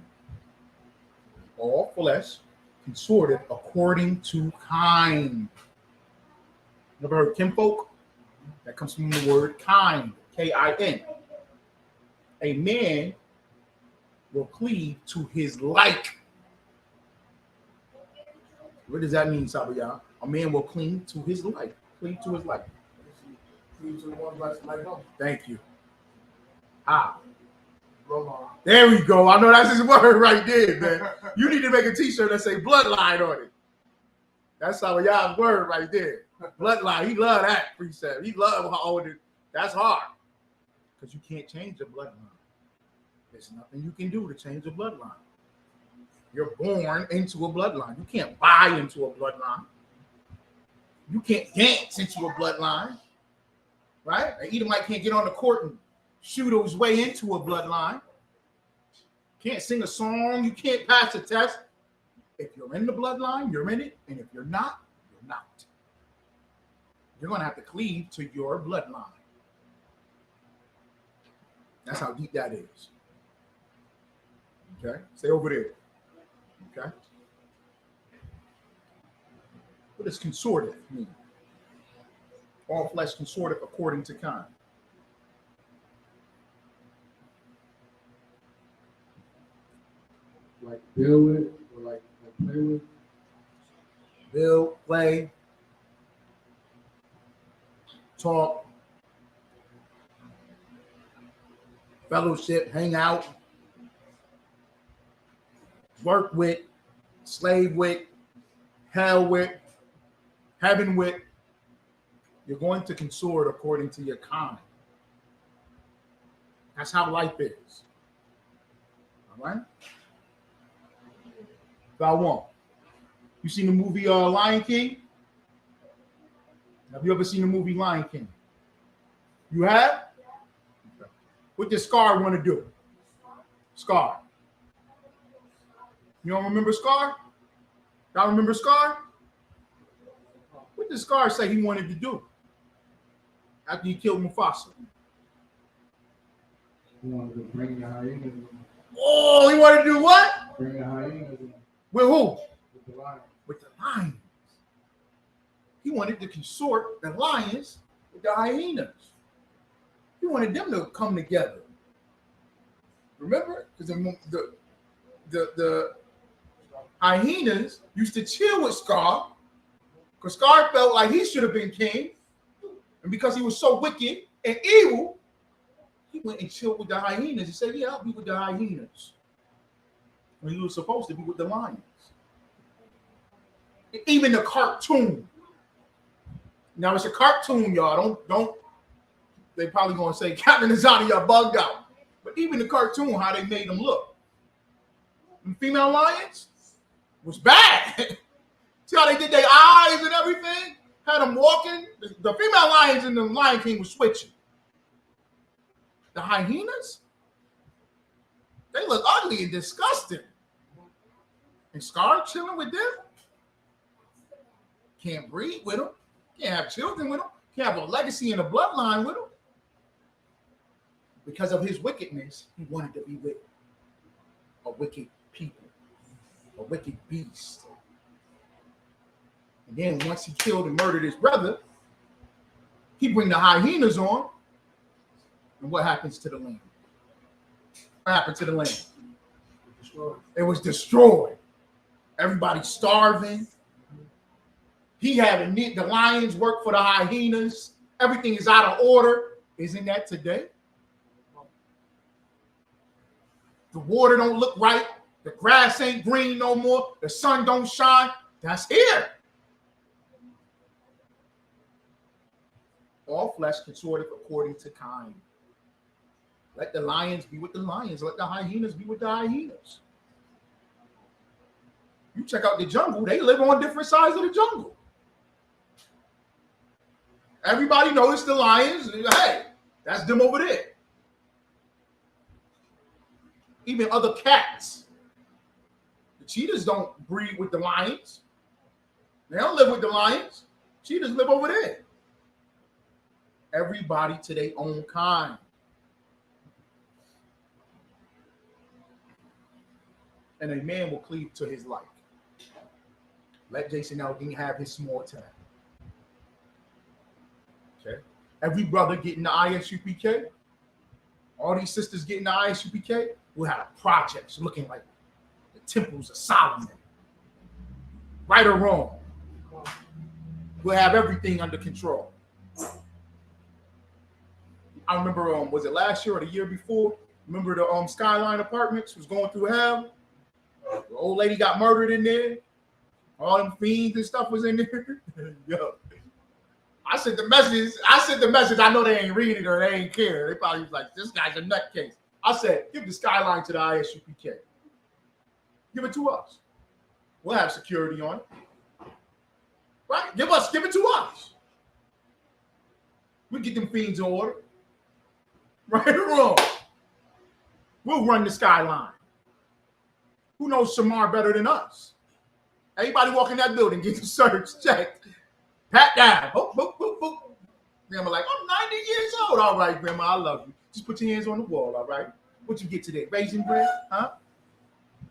All flesh consorted according to kind. Never heard kinfolk? That comes from the word kind, K-I-N. A man will cleave to his like. What does that mean, Sabaya? A man will cleave to his like. Cleave to his like. Cleave to the one that's like him. Thank you. How? Roll on. There we go. I know that's his word right there, man. You need to make a t-shirt that say bloodline on it. That's Sabaya's word right there. Bloodline. He love that precept. He love how old it. That's hard. Because you can't change the bloodline. There's nothing you can do to change the bloodline. You're born into a bloodline. You can't buy into a bloodline. You can't dance into a bloodline. Right? An Edomite can't get on the court and shoot his way into a bloodline. Can't sing a song. You can't pass a test. If you're in the bloodline, you're in it. And if you're not, you're not. You're going to have to cleave to your bloodline. That's how deep that is. Okay? Stay over there. Okay? What does consortive mean? All flesh consortive according to kind. Deal with it or like play with it. Build, play, talk, fellowship, hang out, work with, slave with, hell with, heaven with. You're going to consort according to your kind. That's how life is. All right? If I want. You seen the movie Lion King? Have you ever seen the movie Lion King? You have? Okay. What does Scar want to do? Scar. You don't remember Scar? Y'all remember Scar? What did Scar say he wanted to do after he killed Mufasa? He wanted to bring the hyenas in. Oh, he wanted to do what? Bring the hyenas in. With who? With the lion. With the lions. He wanted to consort the lions with the hyenas. He wanted them to come together. Remember? Because the hyenas used to chill with Scar because Scar felt like he should have been king. And because he was so wicked and evil, he went and chilled with the hyenas. He said, yeah, I'll be with the hyenas. When he was supposed to be with the lions. Even the cartoon. Now it's a cartoon, y'all. Don't. They probably gonna say Captain Azani, y'all bugged out. But even the cartoon, how they made them look. The female lions was bad. See how they did their eyes and everything? Had them walking. The female lions in the Lion King was switching. The hyenas, they look ugly and disgusting. And Scar chilling with them. Can't breed with them. Can't have children with them. Can't have a legacy and a bloodline with them. Because of his wickedness, he wanted to be with a wicked people, a wicked beast. And then once he killed and murdered his brother, he bring the hyenas on. And what happens to the land? What happened to the land? It was destroyed. Everybody starving. He had the lions work for the hyenas. Everything is out of order. Isn't that today? The water don't look right. The grass ain't green no more. The sun don't shine. That's here. All flesh consorted according to kind. Let the lions be with the lions. Let the hyenas be with the hyenas. You check out the jungle. They live on different sides of the jungle. Everybody noticed the lions. Hey, that's them over there. Even other cats. The cheetahs don't breed with the lions. They don't live with the lions. Cheetahs live over there. Everybody to their own kind. And a man will cleave to his like. Let Jason Aldean have his small time. Okay. Every brother getting the ISUPK, all these sisters getting the ISUPK, we'll have projects looking like the temples of Solomon. Right or wrong. We'll have everything under control. I remember, was it last year or the year before? Remember the Skyline Apartments was going through hell? The old lady got murdered in there. All them fiends and stuff was in there. Yo. I sent the message. I know they ain't read it or they ain't care. They probably was like, this guy's a nutcase. I said, give the Skyline to the ISUPK. Give it to us. We'll have security on it. Right? Give it to us. We'll get them fiends in order. Right or wrong? We'll run the Skyline. Who knows Shamar better than us? Everybody walk in that building, get the search, checked, pat down. Boop, boop, boop, boop. Grandma like, I'm 90 years old. All right, Grandma, I love you. Just put your hands on the wall, all right? What you get today? Raisin bread? Huh?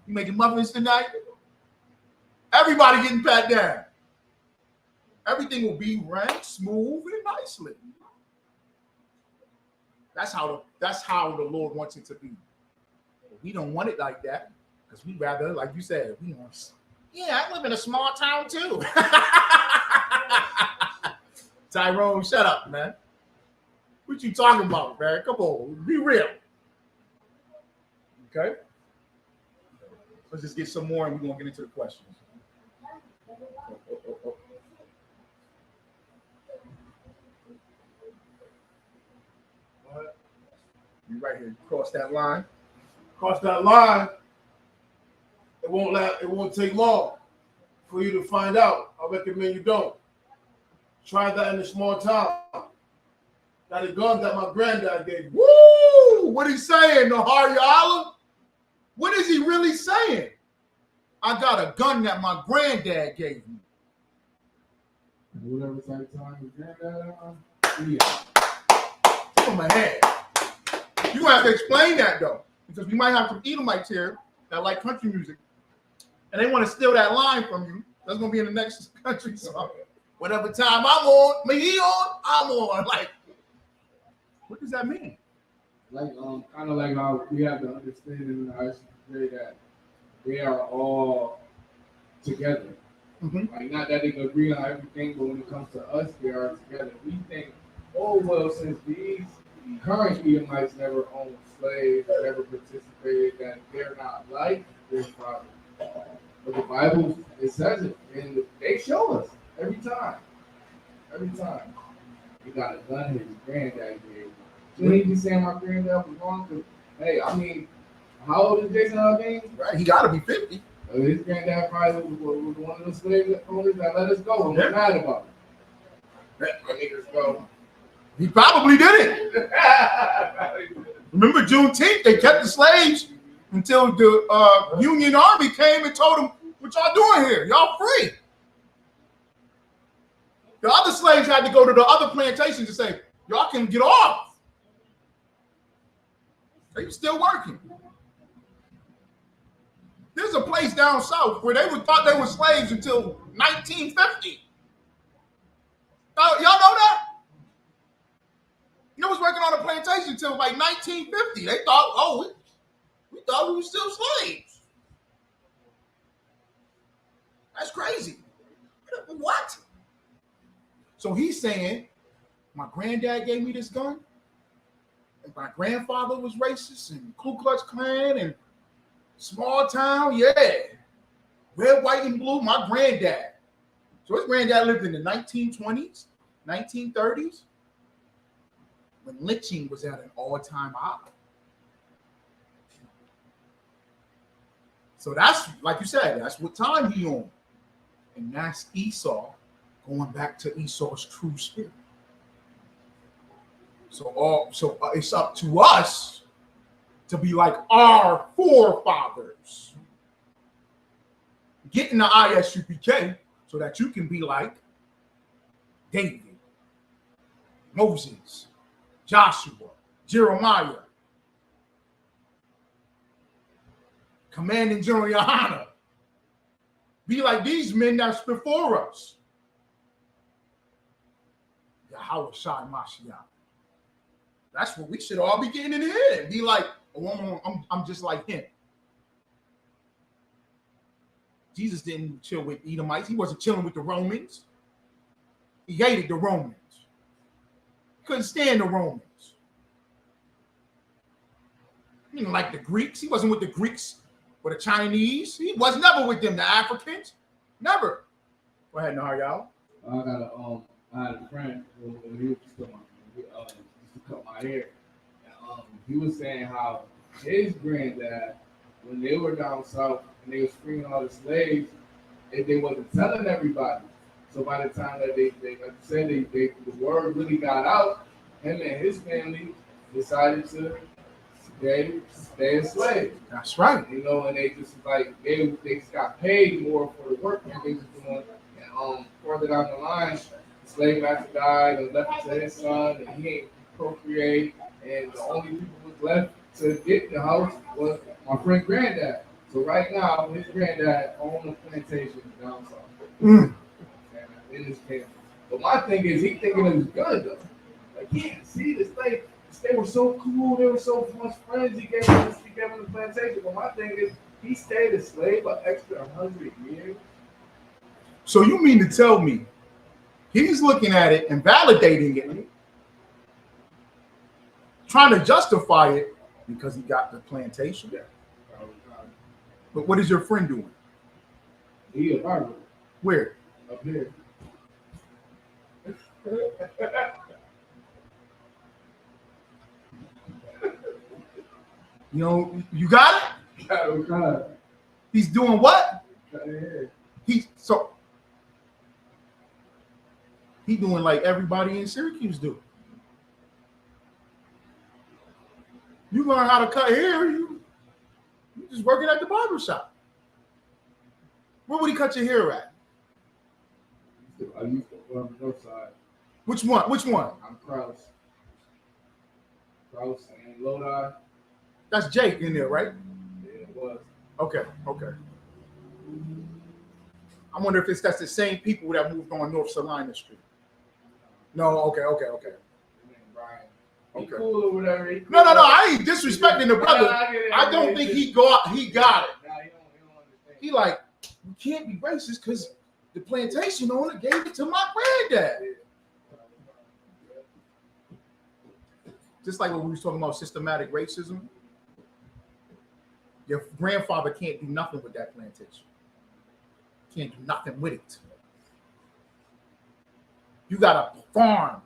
You making muffins tonight? Everybody getting pat down. Everything will be ran smooth and nicely. That's how the Lord wants it to be. We don't want it like that. Because we rather, like you said, we want. Yeah, I live in a small town too. Tyrone, shut up, man. What you talking about, man? Come on, be real. Okay. Let's just get some more, and we're gonna get into the questions. You right here. You cross that line. Cross that line. It won't take long for you to find out. I recommend you don't. Try that in a small town. Got a gun that my granddad gave me. Woo! What he saying, Nahari Allah? What is he really saying? I got a gun that my granddad gave me. Whatever type of time your granddad on, yeah. Give him a head. You're gonna have to explain that though, because we might have some Edomites here that like country music, and they want to steal that line from you. That's gonna be in the next country song. Whatever time I'm on, he on, I'm on. Like, what does that mean? Like kind of like how we have the understanding in the ISUPK that they are all together. Mm-hmm. Like not that they can agree on everything, but when it comes to us, they are together. We think, oh well, since these current Edomites never owned slaves, never participated, that they're not like their father. But the Bible, it says it, and they show us every time. Every time. He got a gun his granddad gave him. Shouldn't he be saying my granddad was wrong? Because, hey, I mean, how old is Jason Aldean? Right, he got to be 50. His granddad probably was one of those slave owners that let us go. We're mad about it. Let niggas go. He probably did it. Remember Juneteenth? They kept the slaves until the Union Army came and told them, "What y'all doing here? Y'all free." The other slaves had to go to the other plantations and say, "Y'all can get off." They were still working. There's a place down south where they thought they were slaves until 1950. Y'all know that? They was working on a plantation until like 1950. They thought, oh, we thought we were still slaves. That's crazy. What? So he's saying, my granddad gave me this gun, and my grandfather was racist, and Ku Klux Klan, and small town, yeah. Red, white, and blue, my granddad. So his granddad lived in the 1920s, 1930s, when lynching was at an all-time high. So that's, like you said, that's what time he on. And that's Esau going back to Esau's true spirit. So it's up to us to be like our forefathers. Get in the ISUPK so that you can be like David, Moses, Joshua, Jeremiah, Commanding General Yohana. Be like these men that's before us. Yahweh Shai Mashiach. That's what we should all be getting in the head. Be like, oh, I'm just like him. Jesus didn't chill with Edomites. He wasn't chilling with the Romans. He hated the Romans. He couldn't stand the Romans. He didn't like the Greeks. He wasn't with the Greeks or the Chinese. He was never with them, the Africans. Never. Go ahead, Nahar. I had a friend who used to cut my hair. And, he was saying how his granddad, when they were down south and they was freeing all the slaves, they wasn't telling everybody. So by the time that they like you said, the word really got out, him and his family decided to stay enslaved. That's right. You know, and they just like they just got paid more for the work that they was doing. And further down the line, the slave master died and left it to his son, and he ain't procreate, and the only people who was left to get the house was my friend granddad. So right now, his granddad owns a plantation down south. In his campus. But my thing is, he thinking it was good though. Like, yeah, see, they were so cool, they were so much friends. He gave him the plantation. But my thing is, He stayed a slave for extra 100 years. So you mean to tell me he's looking at it and validating it, trying to justify it because he got the plantation? Yeah. But what is your friend doing? He a barber Where? up here. You know, you got it? God. He's doing what? He doing like everybody in Syracuse do. You learn how to cut hair, you just working at the barber shop. Where would he cut your hair at? I used to on the north side. Which one? Which one? I'm Kraus. Kraus and Lodi. That's Jake in there, right? Yeah, it was. Okay. I wonder if that's the same people that moved on North Salina Street. No, okay. Brian. He Okay. cool or whatever. He cool. No, I ain't disrespecting the brother. Nah, I don't think he got it. Nah, he don't understand. He like, you can't be racist because the plantation owner gave it to my granddad. Just like when we was talking about systematic racism. Your grandfather can't do nothing with that plantation. Can't do nothing with it. You got a farm.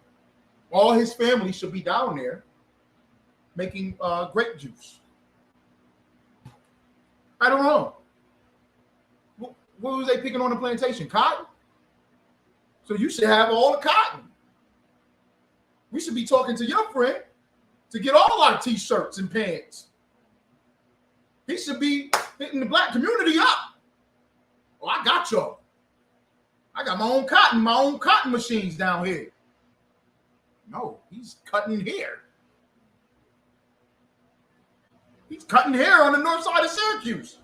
All his family should be down there making grape juice. I don't know. What was they picking on the plantation? Cotton? So you should have all the cotton. We should be talking to your friend to get all our t-shirts and pants. He should be hitting the black community up. Oh, I got y'all. I got my own cotton machines down here. No, he's cutting hair. He's cutting hair on the north side of Syracuse.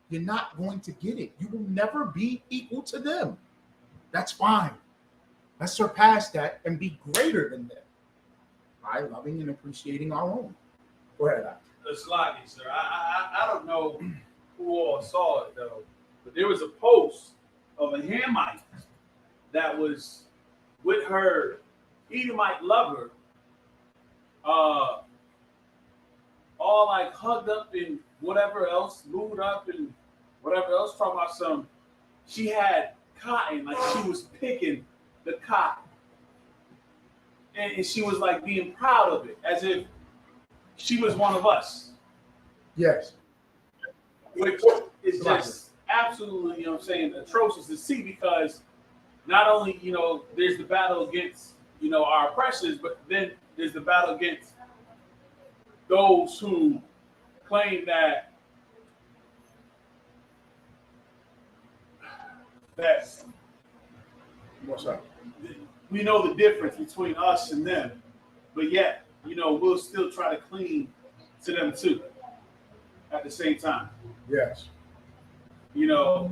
You're not going to get it. You will never be equal to them. That's fine. Let's surpass that and be greater than them by loving and appreciating our own. Go ahead, Alex. It's like it, sir. I don't know who all saw it though, but there was a post of a Hamite that was with her Edomite lover, all like hugged up and whatever else, moved up and whatever else. Talking about some, she had cotton, like she was picking the cotton, and she was like being proud of it, as if she was one of us. Yes. Which is just absolutely, you know what I'm saying, atrocious to see, because not only, you know, there's the battle against, you know, our oppressors, but then there's the battle against those who claim that What's up? we know the difference between us and them, but yet, you know, we'll still try to cling to them too at the same time. Yes. You know,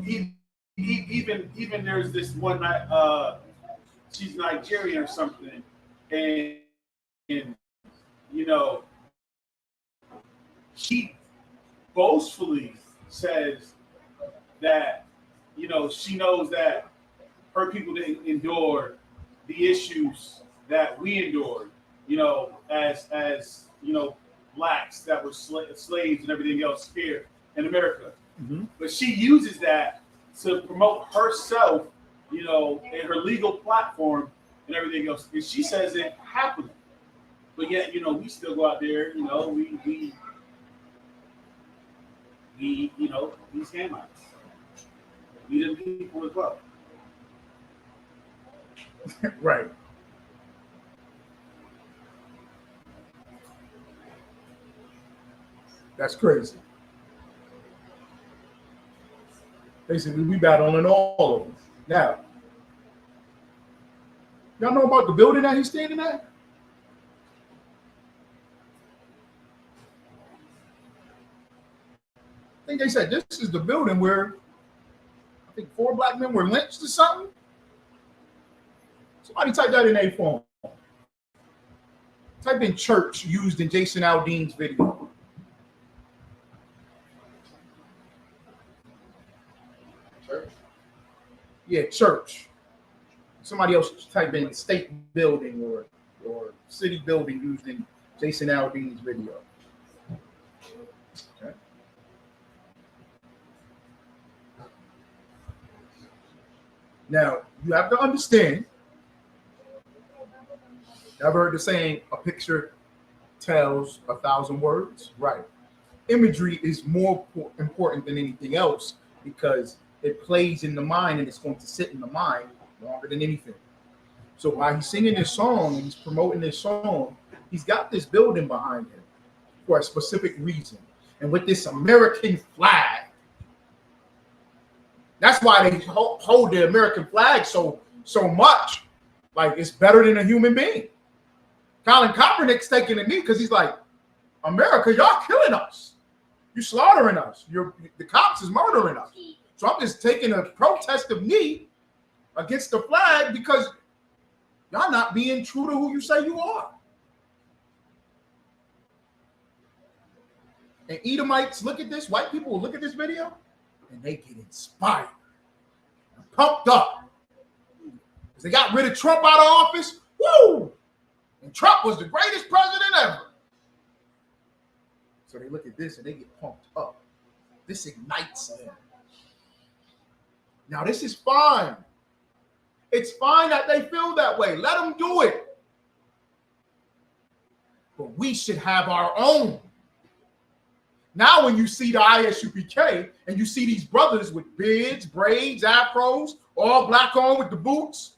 even there's this one night, she's Nigerian or something, and you know, she boastfully says that, you know, she knows that her people didn't endure the issues that we endured, you know, as you know, blacks that were slaves and everything else here in America. Mm-hmm. But she uses that to promote herself, you know, and her legal platform and everything else. And she says it happily. But yet, you know, we still go out there, you know, we you know, these Hamites. We them people as well. Right. That's crazy. Basically, we battling all of them. Now, y'all know about the building that he's standing at? I think they said this is the building where I think 4 black men were lynched or something. Somebody type that in a phone. Type in church used in Jason Aldean's video. Church. Yeah, church. Somebody else type in state building or city building using Jason Aldean's video. Okay. Now, you have to understand, I've heard the saying, a picture tells 1,000 words. Right. Imagery is more important than anything else because it plays in the mind and it's going to sit in the mind longer than anything. So while he's singing this song and he's promoting this song, he's got this building behind him for a specific reason. And with this American flag, that's why they hold the American flag so much. Like it's better than a human being. Colin Kaepernick's taking a knee because he's like, America, y'all killing us. You're slaughtering us. The cops is murdering us. So I'm just taking a protestive knee against the flag because y'all not being true to who you say you are. And Edomites look at this, white people will look at this video and they get inspired, pumped up. Because they got rid of Trump out of office. Woo! And Trump was the greatest president ever. So they look at this and they get pumped up. This ignites them. Now, this is fine. It's fine that they feel that way. Let them do it. But we should have our own. Now, when you see the ISUPK and you see these brothers with beards, braids, afros, all black on with the boots,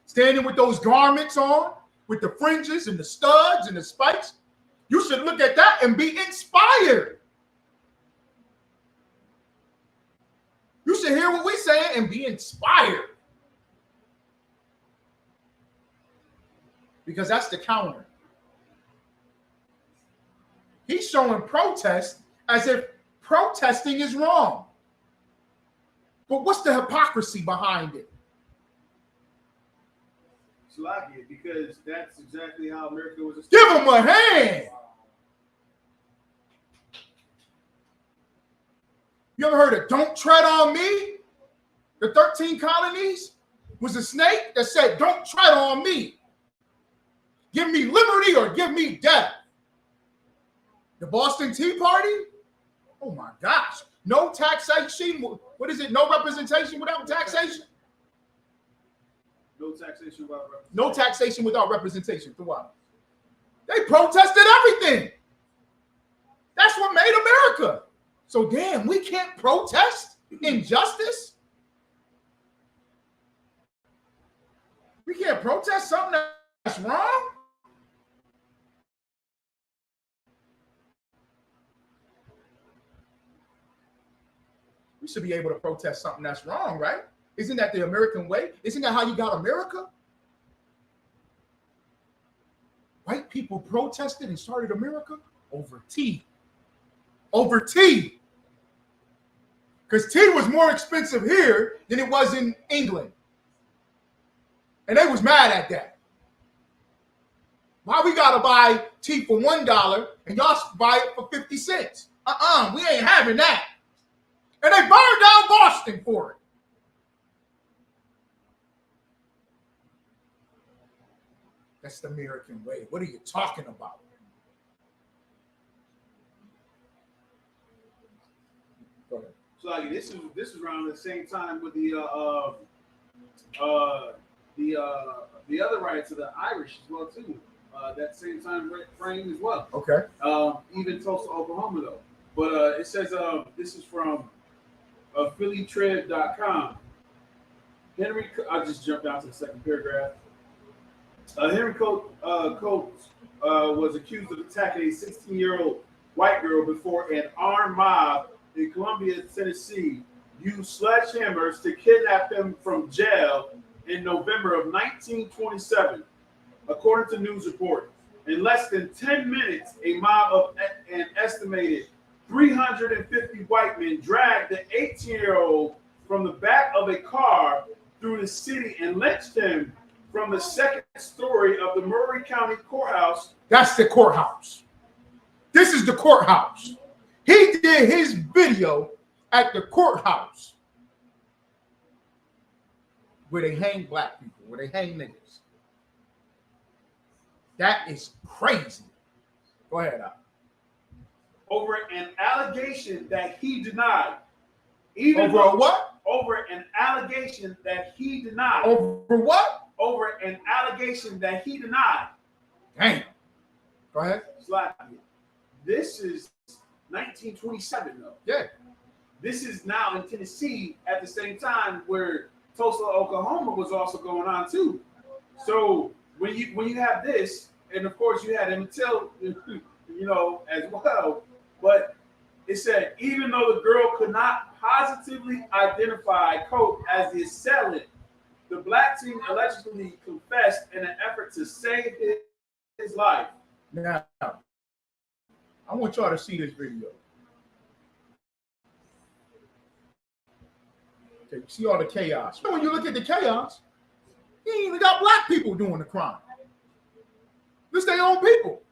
standing with those garments on, with the fringes and the studs and the spikes, you should look at that and be inspired. You should hear what we're saying and be inspired. Because that's the counter. He's showing protest as if protesting is wrong. But what's the hypocrisy behind it? It's like it because that's exactly how America was. Give him a hand. You ever heard of "Don't Tread on Me"? The 13 colonies was a snake that said, "Don't tread on me. Give me liberty or give me death." The Boston Tea Party? Oh my gosh. No taxation. What is it? No representation without taxation? No taxation without representation. No taxation without representation. For what? They protested everything. That's what made America. So damn, we can't protest injustice? We can't protest something that's wrong? We should be able to protest something that's wrong, right? Isn't that the American way? Isn't that how you got America? White people protested and started America over tea. Over tea. Because tea was more expensive here than it was in England. And they was mad at that. Why we gotta buy tea for $1 and y'all buy it for 50 cents? We ain't having that. And they burned down Boston for it. That's the American way. What are you talking about? Go ahead. So like this is around the same time with the other riots of the Irish as well too. That same time frame as well. Okay. Even Tulsa, Oklahoma though. But it says this is from PhillyTrib.com. I'll just jump down to the second paragraph. Henry Coates was accused of attacking a 16-year-old white girl before an armed mob in Columbia, Tennessee used sledgehammers to kidnap him from jail in November of 1927, according to news reports. In less than 10 minutes, a mob of an estimated 350 white men dragged the 18-year-old from the back of a car through the city and lynched him from the second story of the Murray County Courthouse. That's the courthouse. This is the courthouse. He did his video at the courthouse. where they hang black people, where they hang niggas. That is crazy. Go ahead, Al. Over an allegation that he denied. Over a what? Over an allegation that he denied. Over what? Over an allegation that he denied. Damn. Go ahead. This is 1927, though. Yeah. This is now in Tennessee at the same time where Tulsa, Oklahoma was also going on too. So when you have this, and of course you had Emmett Till, as well, but it said even though the girl could not positively identify Cope as the assailant, the black teen allegedly confessed in an effort to save his life. Now, I want y'all to see this video. Okay, you see all the chaos. When you look at the chaos, you ain't even got black people doing the crime. This their own people.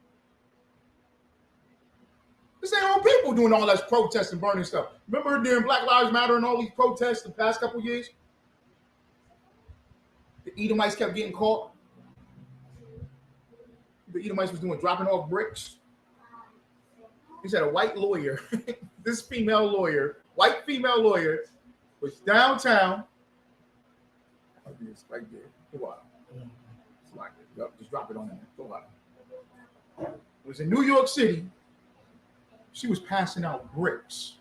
This their own people doing all that protest and burning stuff. Remember during Black Lives Matter and all these protests the past couple years? The Edomites kept getting caught. The Edomites was dropping off bricks. He said a white lawyer, this female lawyer, white female lawyer, was downtown. Right there. Go out. Like yep, just drop it on there. Go out. It was in New York City. She was passing out bricks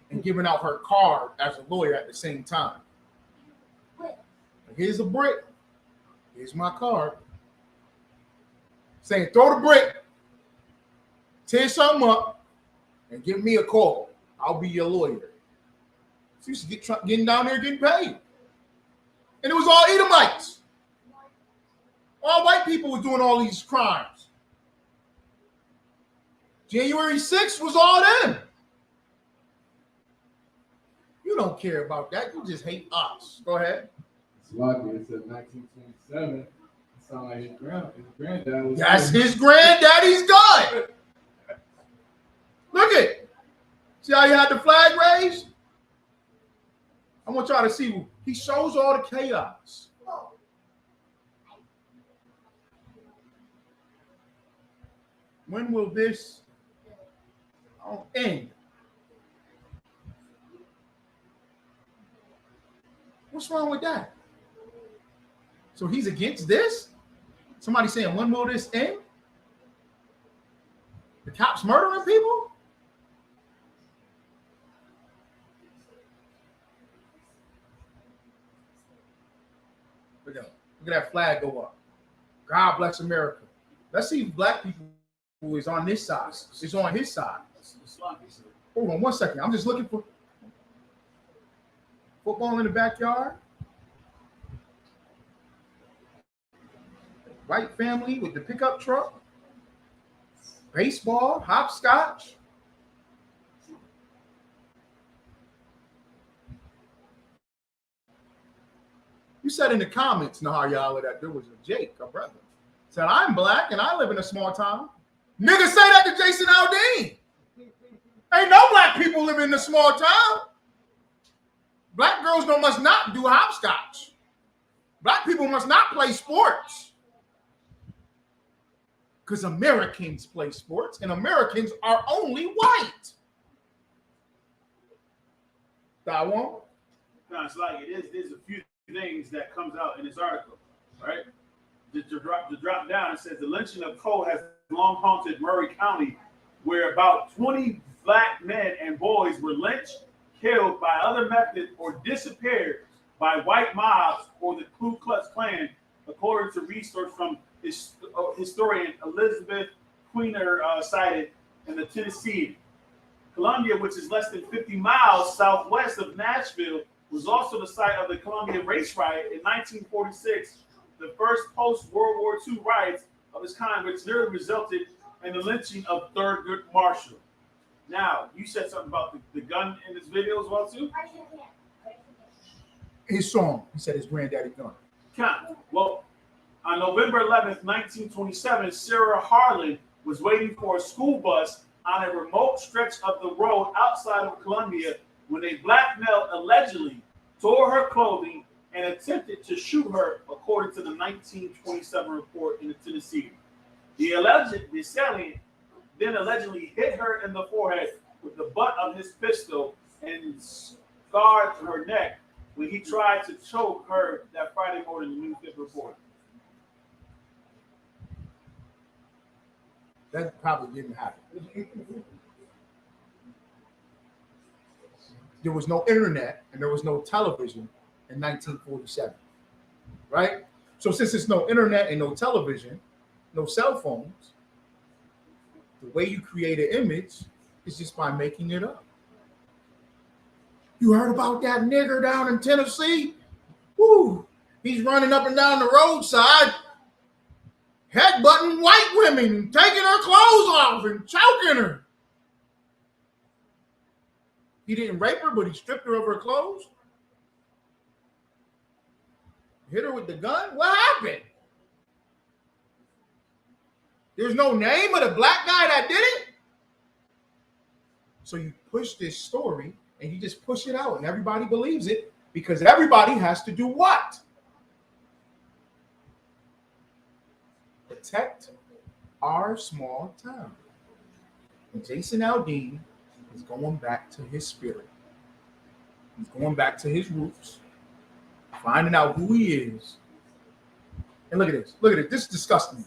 and giving out her card as a lawyer at the same time. Here's a brick. Here's my card. Saying, throw the brick, tear something up, and give me a call. I'll be your lawyer. She used to getting down there getting paid. And it was all Edomites. All white people were doing all these crimes. January 6th was all them. You don't care about that. You just hate us. Go ahead. It's lucky. It said 1927. It sounds like his granddad was. That's his granddaddy's gun. Look it. See how you had the flag raised? I want y'all to see. He shows all the chaos. When will this end? What's wrong with that? So he's against this? Somebody saying, when will this end? The cops murdering people? Look at that flag go up. God bless America. Let's see if black people who is on this side is on his side. Hold on 1 second. I'm just looking for football in the backyard. White family with the pickup truck. Baseball, hopscotch. You said in the comments, Nahayala, that there was a Jake, a brother. Said, I'm black and I live in a small town. Niggas say that to Jason Aldean. Ain't no black people living in a small town. Black girls must not do hopscotch. Black people must not play sports. Because Americans play sports and Americans are only white. That one? No, it's like it is. There's a few things that comes out in this article, right? To drop down, it says the lynching of Cole has long haunted Murray County, where about 20 black men and boys were lynched, killed by other methods, or disappeared by white mobs or the Ku Klux Klan, according to research from historian Elizabeth Queener cited in the Tennessee. Columbia, which is less than 50 miles southwest of Nashville, was also the site of the Columbia race riot in 1946, the first post-World War II riots of its kind, which nearly resulted in the lynching of Thurgood Marshall. Now, you said something about the gun in this video as well, too? His song. He said his granddaddy gun. Well, on November 11th, 1927, Sarah Harlan was waiting for a school bus on a remote stretch of the road outside of Columbia when a black male allegedly tore her clothing and attempted to shoot her, according to the 1927 report in the Tennessee. The assailant then allegedly hit her in the forehead with the butt of his pistol and scarred her neck when he tried to choke her that Friday morning, the newspaper reported. That probably didn't happen. There was no internet and there was no television in 1947, right? So since there's no internet and no television, no cell phones, the way you create an image is just by making it up. You heard about that nigger down in Tennessee? Woo! He's running up and down the roadside, headbutting white women, taking her clothes off and choking her. He didn't rape her, but he stripped her of her clothes. Hit her with the gun? What happened? There's no name of the black guy that did it? So you push this story and you just push it out and everybody believes it because everybody has to do what? Protect our small town. And Jason Aldean is going back to his spirit. He's going back to his roots, finding out who he is. And look at this. Look at it. This is disgusting.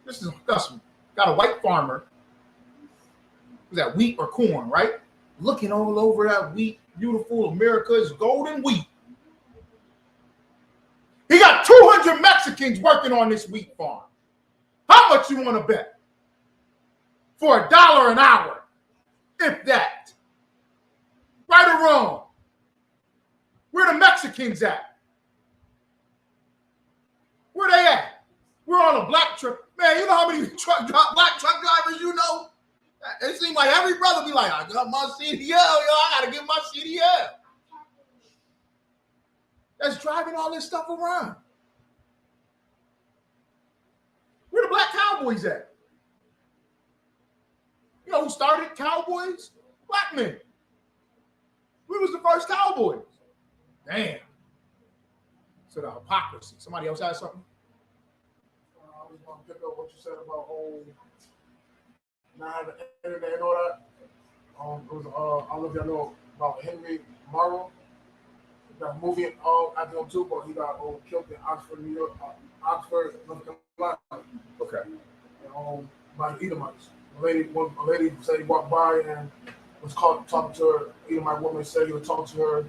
This is disgusting. Got a white farmer. Was that wheat or corn, right? Looking all over that wheat. Beautiful America's golden wheat. He got 200 Mexicans working on this wheat farm. How much you want to bet? For $1 an hour, if that. Right or wrong? Where the Mexicans at? Where they at? We're on a black truck. Man, you know how many black truck drivers you know? It seems like every brother be like, I got my CDL, yo, I got to get my CDL. That's driving all this stuff around. Where the black cowboys at? You know who started cowboys? Black men. We was the first cowboys. Damn. So the hypocrisy. Somebody else has something? I was going to pick up what you said about not having internet and all that. It was, I don't know if y'all know about Henry Morrow. That movie after him too, but he got killed in Oxford, New York, Oxford, North Carolina. Okay. And, by the Edomites. A lady said he walked by and was talking to her. Edomite woman said he was talking to her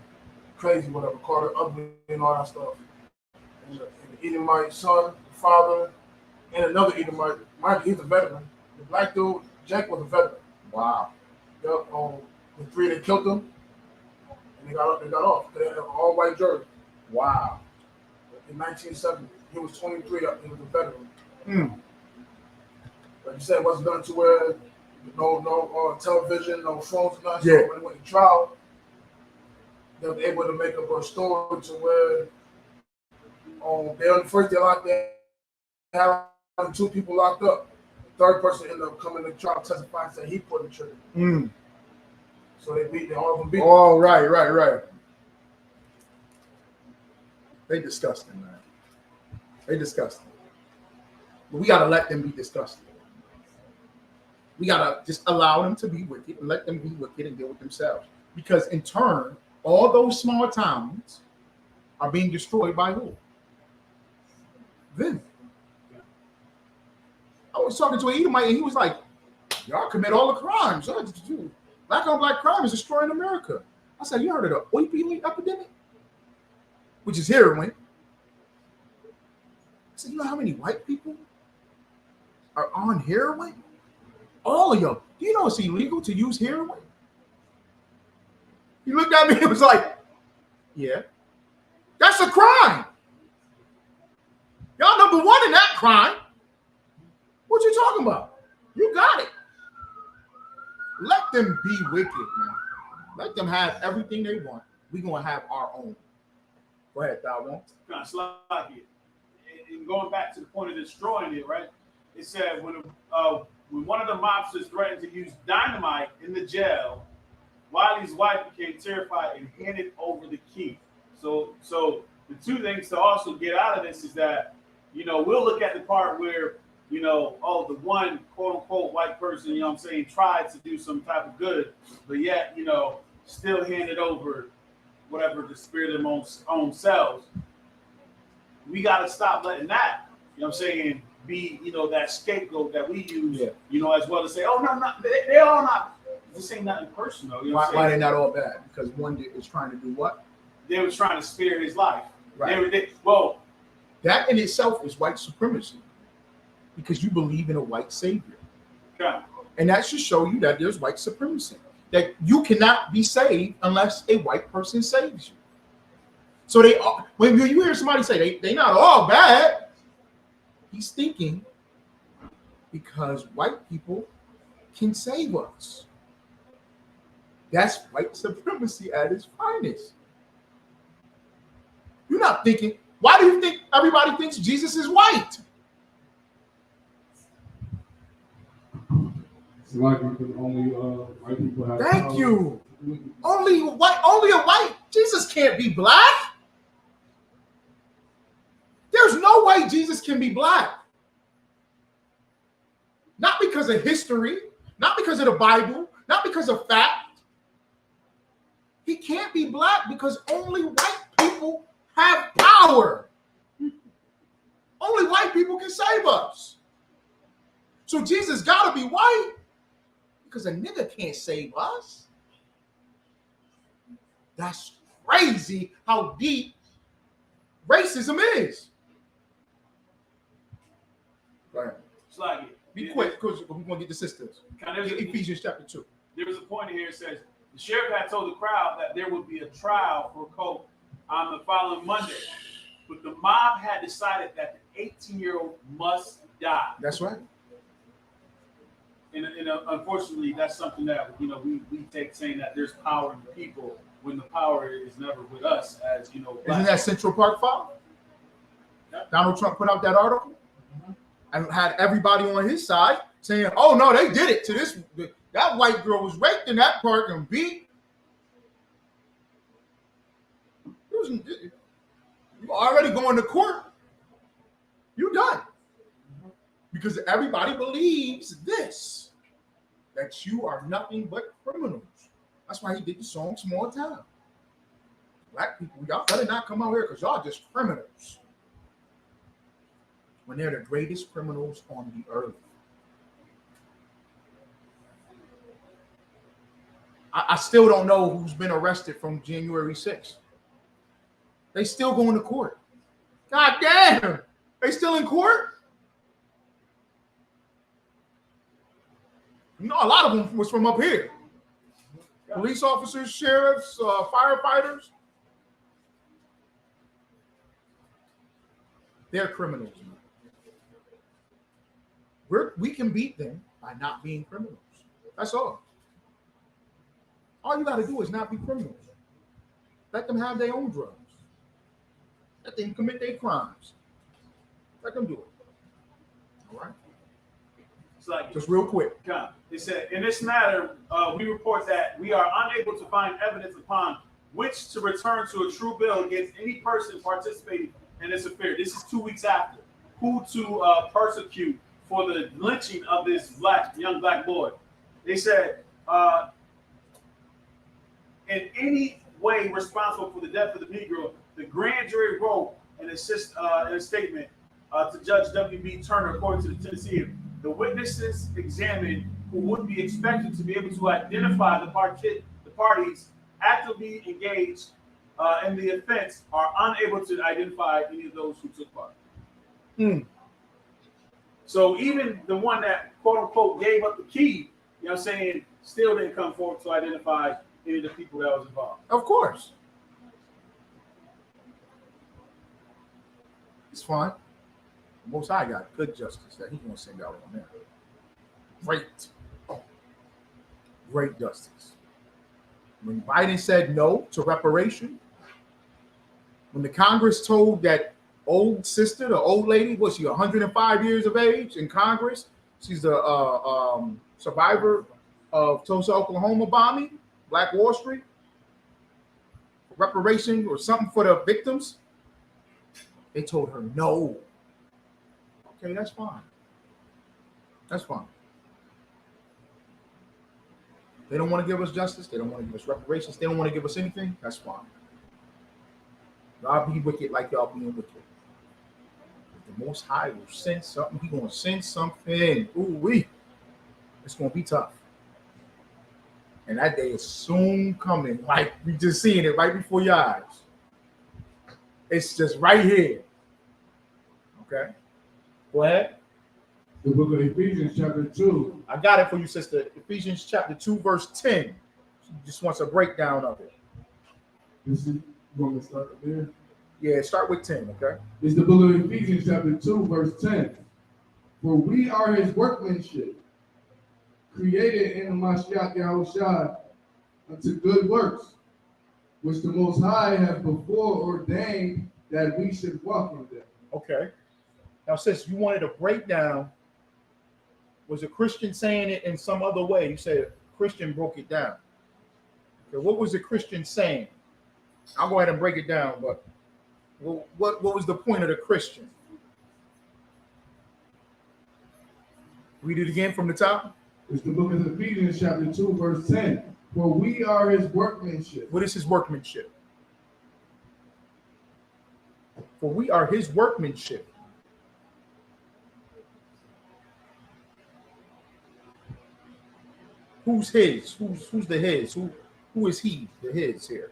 crazy, whatever, called her ugly and all that stuff. And the Edomite son, the father, and another Edomite, he's a veteran. The black dude, Jake, was a veteran. Wow. Yep. The three that killed him, and they got off. They had an all-white jury. Wow. In 1970, he was 23. He was a veteran. Hmm. Like you said, it wasn't done to where no television, no phones, nothing. Yeah. So when they went to trial, they were able to make up a story to where they on the first day locked, they had 2 people locked up. The third person ended up coming to trial, testifying, saying he pulled the trigger. Mm. So all of them beat. Oh, right. They disgusting, man. They disgusting. But we gotta let them be disgusting. We gotta just allow them to be wicked and let them be wicked and deal with themselves. Because in turn, all those small towns are being destroyed by who? Them. I was talking to an Edomite and he was like, y'all commit all the crimes. Black on black crime is destroying America. I said, you heard of the opioid epidemic? Which is heroin. I said, you know how many white people are on heroin? All of y'all. Do you know it's illegal to use heroin? He looked at me and was like, yeah. That's a crime. Y'all number one in that crime. What you talking about? You got it. Let them be wicked, man. Let them have everything they want. We're going to have our own. Go ahead, Thou won't. Kind of sloppy. And going back to the point of destroying it, right? It said when one of the mobsters threatened to use dynamite in the jail, Wiley's wife became terrified and handed over the key. So the two things to also get out of this is that, we'll look at the part where, oh, the one quote unquote white person, you know what I'm saying, tried to do some type of good, but yet, still handed over whatever the spirit of their own selves. We got to stop letting that, you know what I'm saying, be, that scapegoat that we use, as well to say, oh, no, they all not, this ain't nothing personal. Why they're not all bad? Because one is trying to do what? They was trying to spare his life. Right. Well, that in itself is white supremacy, because you believe in a white savior. okay. And that should show you that there's white supremacy, that you cannot be saved unless a white person saves you. So when you hear somebody say they not all bad, he's thinking because white people can save us. That's white supremacy at its finest. You're not thinking, why do you think everybody thinks Jesus is white? White people, only white people have Thank power. you. Only a white. Jesus can't be black. There's no way Jesus can be black. Not because of history, not because of the Bible, not because of fact. He can't be black because only white people have power. Only white people can save us. So Jesus got to be white because a nigga can't save us. That's crazy how deep racism is. Right. It's like, Be quick because we're going to get the sisters. Ephesians chapter 2. There was a point here that says, the sheriff had told the crowd that there would be a trial for Coke on the following Monday. But the mob had decided that the 18-year-old must die. That's right. And unfortunately, that's something that, we take, saying that there's power in the people when the power is never with us, as, Isn't that Central Park 5? Yep. Donald Trump put out that article and had everybody on his side saying, oh, no, they did it to this. That white girl was raped in that park and beat. You already going to court. You done. Because everybody believes this, that you are nothing but criminals. That's why he did the song Small Town. Black people, y'all better not come out here because y'all just criminals. When they're the greatest criminals on the earth. I still don't know who's been arrested from January 6th. They still going to court. God damn. They still in court? A lot of them was from up here. Police officers, sheriffs, firefighters. They're criminals. We can beat them by not being criminals. That's all. All you got to do is not be criminals. Let them have their own drugs. Let them commit their crimes. Let them do it. All right? It's like, just real quick. It said, in this matter, we report that we are unable to find evidence upon which to return to a true bill against any person participating in this affair. This is 2 weeks after. Who to persecute for the lynching of this young black boy. They said, in any way responsible for the death of the Negro, the grand jury wrote in a statement to Judge W.B. Turner, according to the Tennessee, the witnesses examined who would be expected to be able to identify the parties actively engaged in the offense are unable to identify any of those who took part. So even the one that, quote unquote, gave up the key, you know what I'm saying, still didn't come forward to identify any of the people that was involved. Of course. It's fine. Most High got good justice that he's going to send out on there. Great justice. When Biden said no to reparation, when the Congress told that old sister, the old lady, was she 105 years of age in Congress? She's the survivor of Tulsa, Oklahoma bombing, Black Wall Street. Reparation or something for the victims. They told her no. Okay, that's fine. That's fine. They don't want to give us justice. They don't want to give us reparations. They don't want to give us anything. That's fine. Y'all be wicked like y'all being wicked. The Most High will send something. He's going to send something. Ooh-wee. It's going to be tough. And that day is soon coming. Like we just seeing it right before your eyes. It's just right here. Okay? Go ahead. The book of Ephesians, chapter 2. I got it for you, sister. Ephesians chapter 2, verse 10. She just wants a breakdown of it. This is, you want me to start there? Yeah, start with 10, okay? It's the book of Ephesians, chapter 2, verse 10. For we are his workmanship, created in the Mashiach Yahushua unto good works, which the Most High hath before ordained that we should walk in them. Okay. Now, sis, you wanted a breakdown. Was a Christian saying it in some other way? You said a Christian broke it down. Okay, what was the Christian saying? I'll go ahead and break it down, but what was the point of the Christian? Read it again from the top. It's the book of Ephesians, chapter 2, verse 10. For we are his workmanship. What is his workmanship? For we are his workmanship. Who's his? Who's the his? Who is he? The his here.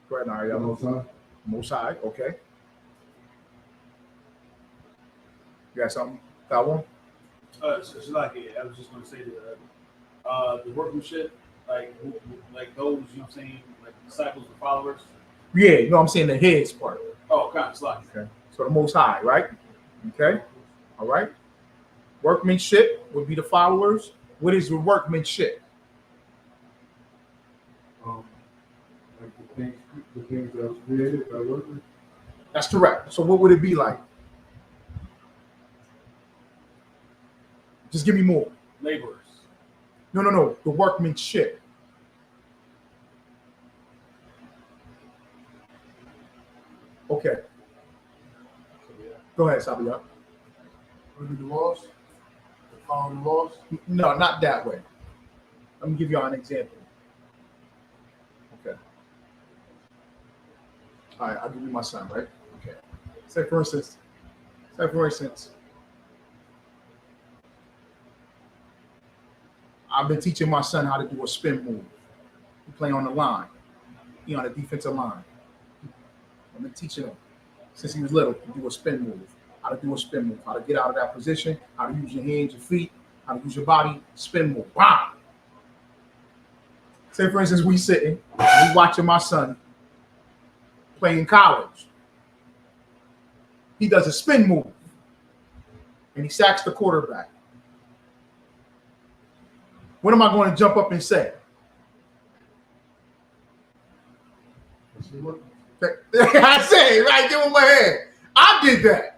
Go ahead, Mario. Most High. Most High. Okay. You got something? Got one? It's like I was just going to say that the workmanship, like those, you know what I'm saying, like disciples and followers. Yeah, no, I'm saying the his part. Oh, kind of like. Okay. So the Most High, right? Okay. All right. Workmanship would be the followers. What is the workmanship? Like the things that was created by workers. That's correct. So what would it be like? Just give me more. Laborers. No. The workmanship. Okay. Go ahead, Sabia. Read the laws. Follow the laws. No, not that way. Let me give you an example. Okay. All right, I'll give you my son, right? Okay. Say for instance, I've been teaching my son how to do a spin move. He play on the line. He on the defensive line. I've been teaching him since he was little to do a spin move. How to do a spin move, how to get out of that position, how to use your hands, your feet, how to use your body, spin move. Wow. Say, for instance, we watching my son playing college. He does a spin move, and he sacks the quarterback. What am I going to jump up and say? I say, right, give him my hand. I did that.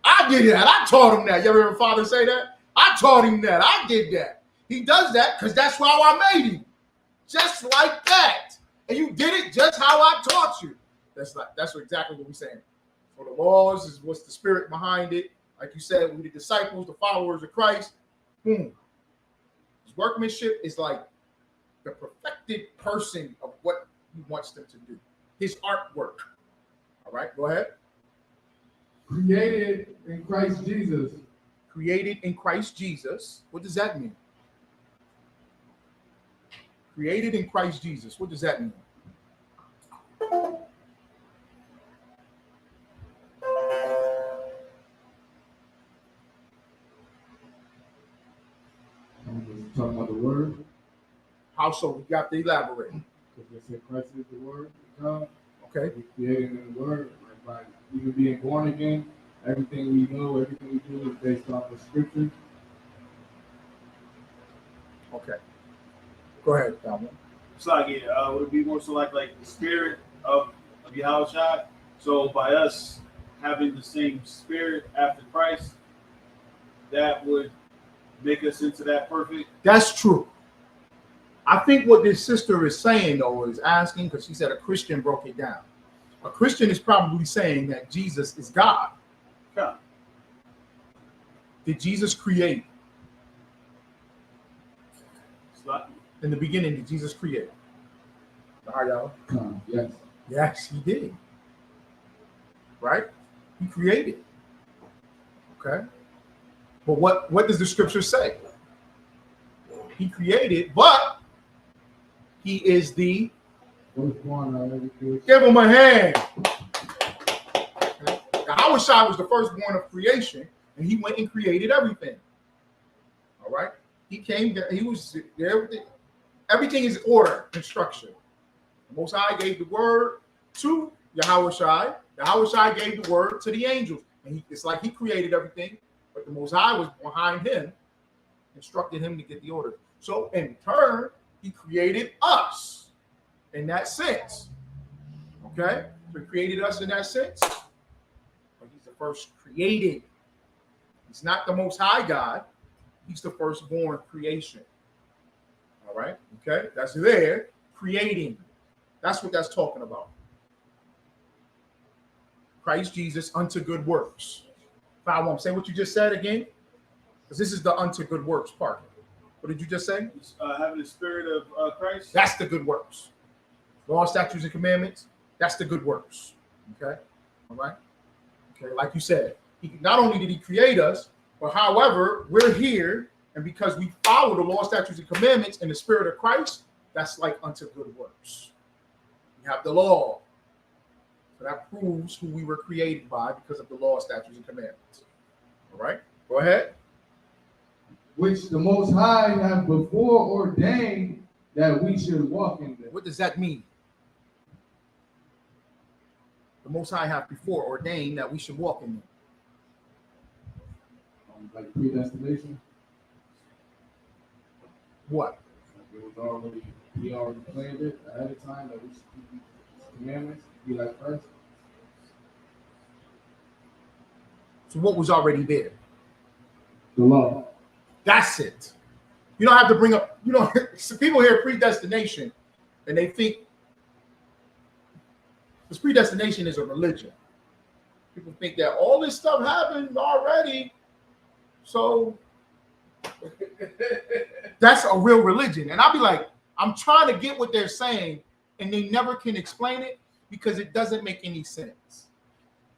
I taught him that. You ever heard your father say that? I taught him that. I did that. He does that because that's how I made him. Just like that. And you did it just how I taught you. That's exactly what we're saying. So the laws is what's the spirit behind it. Like you said, we the disciples, the followers of Christ. Boom. His workmanship is like the perfected person of what he wants them to do. His artwork. All right, go ahead. Created in Christ Jesus. Created in Christ Jesus. What does that mean? Created in Christ Jesus. What does that mean? Talking about the word. How so? We got to elaborate. Because they say Christ is the word of God. Okay. We created in the word. By even being born again, everything we know, everything we do is based off of scripture. Okay. Go ahead, Dalvin. It's like would it be more so like the spirit of Yahushua? So by us having the same spirit after Christ, that would make us into that perfect. That's true. I think what this sister is saying though is asking because she said a Christian broke it down. A Christian is probably saying that Jesus is God. Yeah. Did Jesus create? Slightly. In the beginning, did Jesus create? Yes. Yes, he did. Right? He created. Okay. But what does the scripture say? He created, but he is the Firstborn of every creation. give him a hand. Yahweh Shai was the firstborn of creation, and he went and created everything. All right. He came there, he was there. Everything is order and structure. The Most High gave the word to Yahweh Shai. Yahweh Shai gave the word to the angels. And it's like he created everything, but the Most High was behind him, instructed him to get the order. So in turn, he created us in that sense. Okay? So he created us in that sense. But he's the first created. He's not the Most High God. He's the firstborn creation. All right? Okay? That's there. Creating. That's what that's talking about. Christ Jesus unto good works. If I won't say what you just said again, because this is the unto good works part. What did you just say? Having the spirit of Christ. That's the good works. Law, statutes, and commandments. That's the good works. Okay? All right? Okay, like you said, he not only did he create us, but however, we're here, and because we follow the law, statutes, and commandments in the spirit of Christ, that's like unto good works. We have the law. So that proves who we were created by because of the law, statutes, and commandments. All right? Go ahead. Which the Most High have before ordained that we should walk in them. What does that mean? The Most High have before ordained that we should walk in them. Like predestination. What? Like it was already, he already planned it ahead of time that we should keep his commandments, be like Christ. So what was already there? The law. That's it. You don't have to bring up, some people hear predestination and they think this predestination is a religion. People think that all this stuff happened already. So that's a real religion. And I'll be like, I'm trying to get what they're saying, and they never can explain it because it doesn't make any sense.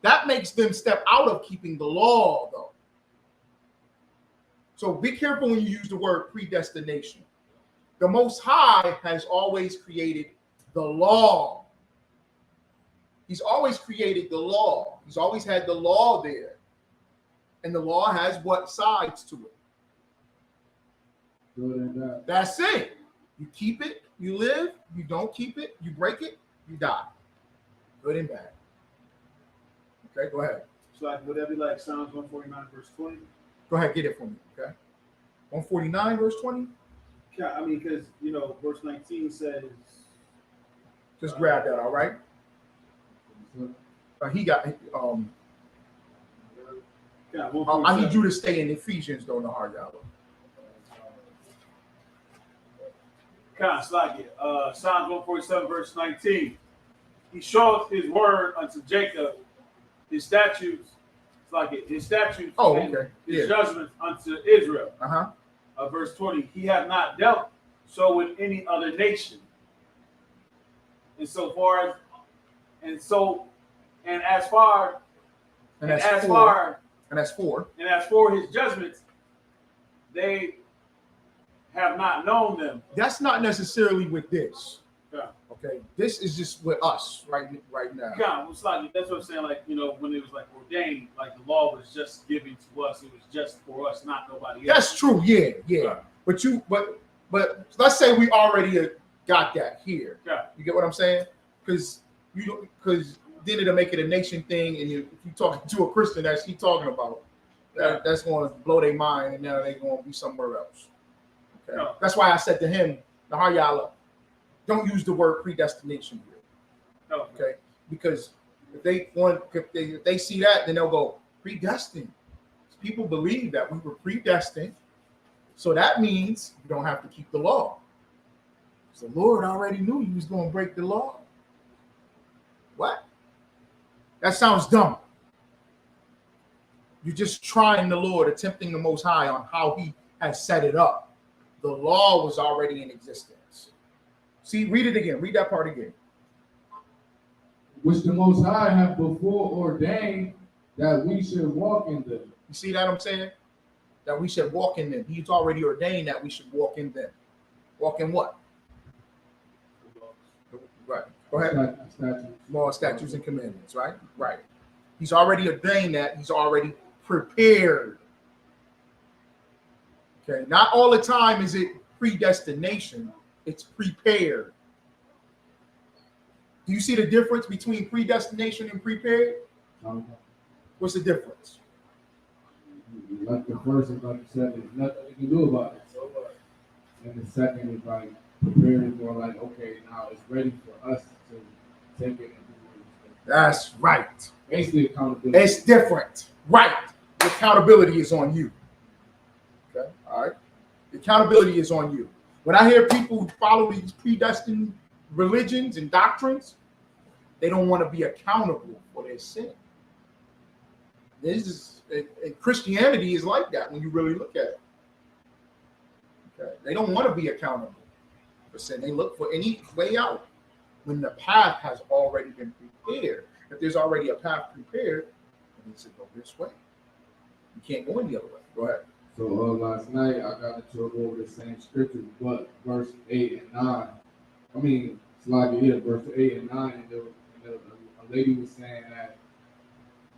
That makes them step out of keeping the law, though. So be careful when you use the word predestination. The Most High has always created the law. He's always created the law. He's always had the law there. And the law has what sides to it? Good and bad. That's it. You keep it, you live. You don't keep it, you break it, you die. Good and bad. Okay, go ahead. So like, would that be like Psalms 149 verse 20? Go ahead, get it for me. Okay. 149 verse 20. Yeah, I mean, because verse 19 says. Just grab that, all right? He got Yeah, I need you to stay in Ephesians, though, Nahar Yahweh. Psalms 147 verse 19. He showeth his word unto Jacob, his statutes, his statutes and his judgments unto Israel. Verse 20. He hath not dealt so with any other nation. And as far his judgments, they have not known them. That's not necessarily with this. Yeah. Okay. This is just with us right now. Yeah, that's what I'm saying. Like, when it was like ordained, like the law was just given to us. It was just for us, not nobody else. That's true. Yeah. Yeah. But let's say we already got that here. Yeah. You get what I'm saying? Because then it'll make it a nation thing, and if you talking to a Christian, that's he talking about. That's going to blow their mind, and now they're going to be somewhere else. Okay. No. That's why I said to him, Nahar Yahweh, don't use the word predestination here. No. Okay, because if they see that, then they'll go predestined. People believe that we were predestined, so that means you don't have to keep the law. So the Lord already knew you was going to break the law. What? That sounds dumb. You're just trying the Lord, attempting the Most High on how he has set it up. The law was already in existence. See, read it again. Read that part again. Which the Most High have before ordained that we should walk in them. You see that I'm saying? That we should walk in them. He's already ordained that we should walk in them. Walk in what? Right. Go ahead. Law, statutes, and commandments, right? Right. He's already ordained that. He's already prepared. Okay. Not all the time is it predestination. It's prepared. Do you see the difference between predestination and prepared? What's the difference? Like the first is like you said, there's nothing you can do about it. And the second is like preparing for like, okay, now it's ready for us to take it and do it. That's right. Basically accountability. It's different. Right. The accountability is on you. Okay. All right. The accountability is on you. When I hear people who follow these predestined religions and doctrines, they don't want to be accountable for their sin. This is Christianity is like that when you really look at it. Okay. They don't want to be accountable for sin. They look for any way out when the path has already been prepared. If there's already a path prepared, then he said, go this way. You can't go any other way. Go ahead. So last night I got into go over the same scriptures, but verse 8 and 9. I mean, it's like here, verse 8 and 9, and a lady was saying that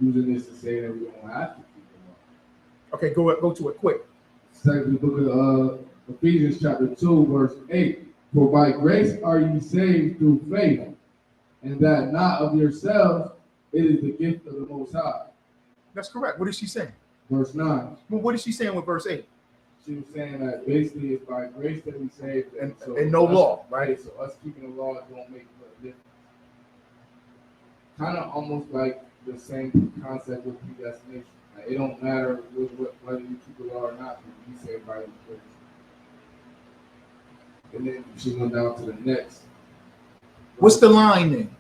using this to say that we don't have to keep the law. Okay, go to it quick. Second book of Ephesians chapter 2, verse 8. For by grace are you saved through faith, and that not of yourselves, it is the gift of the Most High. That's correct. What is she saying? Verse 9. Well, what is she saying with verse 8? She was saying that basically it's by grace that we saved, And so no us, law, right? So us keeping the law don't make a difference. Kind of almost like the same concept with predestination. Like, it don't matter whether you keep the law or not, but you saved by grace. And then she went down to the next. What's the line then?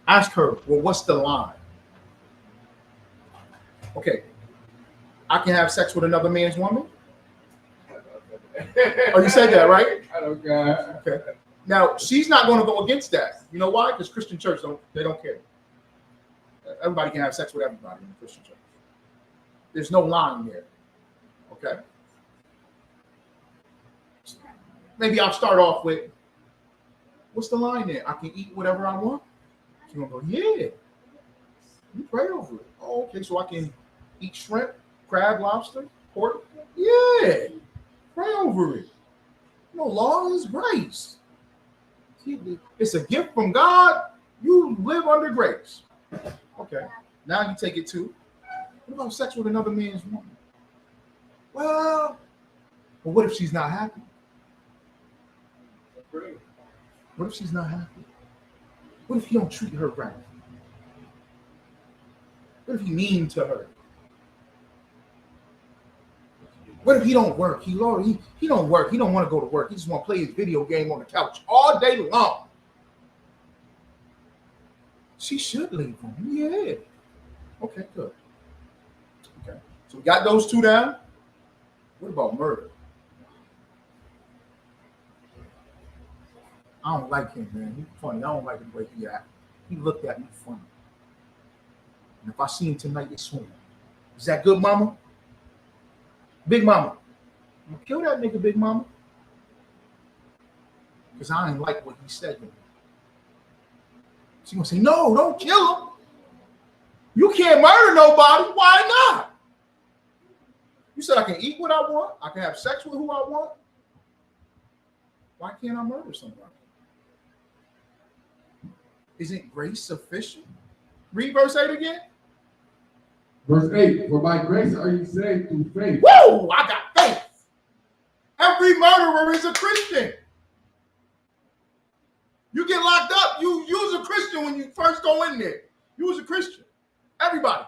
Ask her, well, what's the line? Okay. I can have sex with another man's woman? Oh, you said that, right? I don't care. Okay. Now, she's not going to go against that. You know why? Because Christian church, they don't care. Everybody can have sex with everybody in the Christian church. There's no line there. Okay? Maybe I'll start off with, what's the line there? I can eat whatever I want? She's going to go, yeah. You pray over it. Oh, okay, so I can eat shrimp, crab, lobster, pork? Yeah. Pray over it. No law is grace. It's a gift from God. You live under grace. Okay. Now you take it to, what about sex with another man's woman? Well, but what if she's not happy? What if she's not happy? What if he don't treat her right? What if he mean to her? What if he don't work? He don't work. He don't want to go to work. He just want to play his video game on the couch all day long. She should leave him. Yeah. Okay, good. Okay. So we got those two down. What about murder? I don't like him, man. He's funny. I don't like the way he acted. He looked at me funny. And if I see him tonight, it's swimming. Is that good, mama? Big mama. I'm gonna kill that nigga, big mama. Because I didn't like what he said to me. She's gonna say, no, don't kill him. You can't murder nobody. Why not? You said I can eat what I want. I can have sex with who I want. Why can't I murder somebody? Isn't grace sufficient? Read verse 8 again. Verse 8, for by grace are you saved through faith. Woo! I got faith. Every murderer is a Christian. You get locked up, you was a Christian when you first go in there. You was a Christian. Everybody.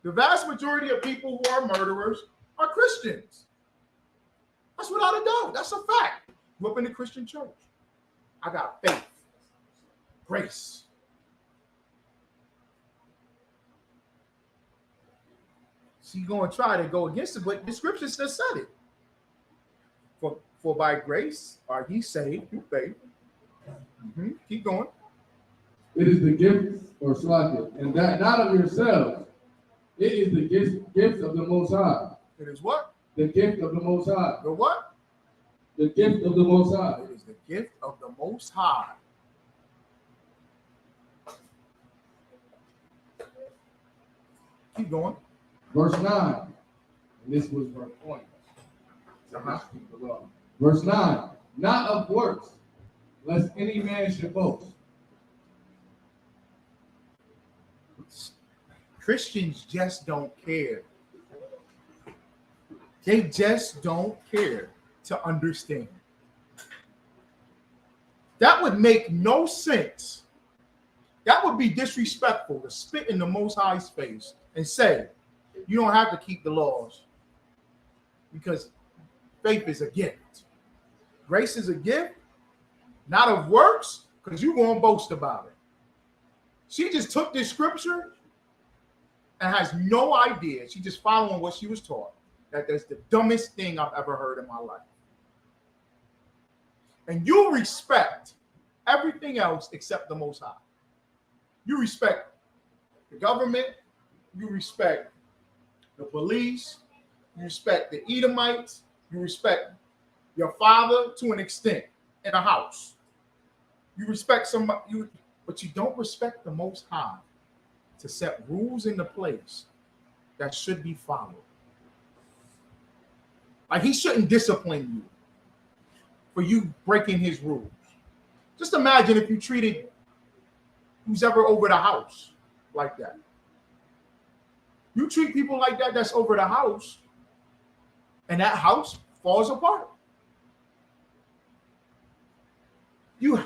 The vast majority of people who are murderers are Christians. That's without a doubt. That's a fact. Grew up in the Christian church. I got faith. Grace. She's going to try to go against it, but the scripture just said it. For by grace are ye saved through faith. Keep going. It is the gift, or slacket, and that not of yourselves. It is the gift of the Most High. It is what? The gift of the Most High. The what? The gift of the Most High. It is the gift of the Most High. Keep going. Verse 9. And this was my point. Verse 9. Not of works, lest any man should boast. Christians just don't care. They just don't care to understand. That would make no sense. That would be disrespectful to spit in the Most High's face and say, you don't have to keep the laws because faith is a gift. Grace is a gift, not of works, because you're going to boast about it. She just took this scripture and has no idea. She just following what she was taught. That's the dumbest thing I've ever heard in my life. And you respect everything else except the Most High. You respect the government. You respect the police. You respect the Edomites. You respect your father to an extent in a house. You respect somebody, but you don't respect the Most High to set rules into place that should be followed. Like he shouldn't discipline you for you breaking his rules. Just imagine if you treated who's ever over the house like that. You treat people like that that's over the house, and that house falls apart. You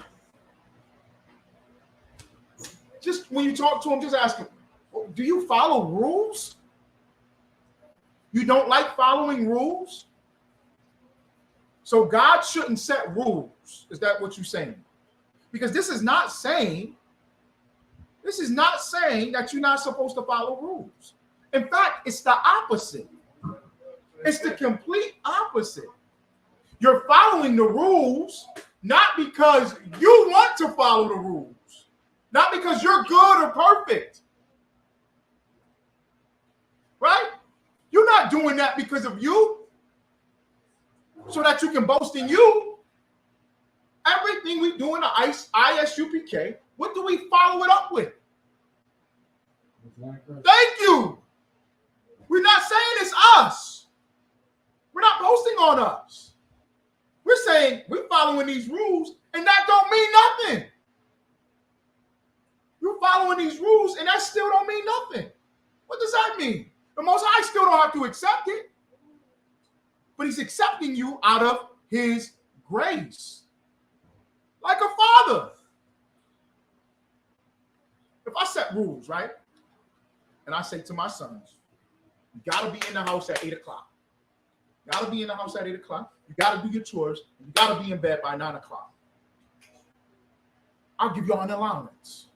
just, when you talk to him, just ask him, do you follow rules? You don't like following rules? So God shouldn't set rules. Is that what you're saying? Because this is not saying that you're not supposed to follow rules. In fact, it's the opposite. It's the complete opposite. You're following the rules not because you want to follow the rules, not because you're good or perfect. Right? You're not doing that because of you, so that you can boast in you. Everything we do in the ISUPK, what do we follow it up with? Thank you. We're not saying it's us. We're not boasting on us. We're saying we're following these rules, and that don't mean nothing. You're following these rules, and that still don't mean nothing. What does that mean? The Most High still don't have to accept it, but he's accepting you out of his grace. Like a father. If I set rules, right? And I say to my sons, you got to be in the house at 8 o'clock. You got to be in the house at 8 o'clock. You got to do your chores. You got to be in bed by 9 o'clock. I'll give y'all an allowance.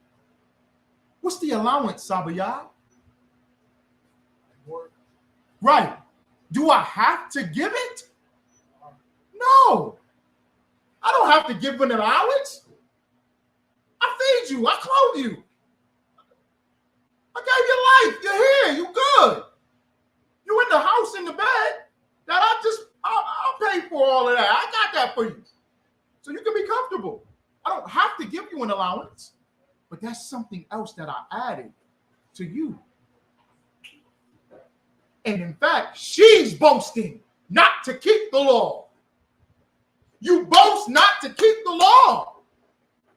What's the allowance, Sabayah? Right. Do I have to give it? No. I don't have to give an allowance. I feed you. I clothe you. I gave you life. You're here. You good. You in the house, in the bed. That I'll pay for all of that. I got that for you. So you can be comfortable. I don't have to give you an allowance. But that's something else that I added to you. And in fact, she's boasting not to keep the law. You boast not to keep the law.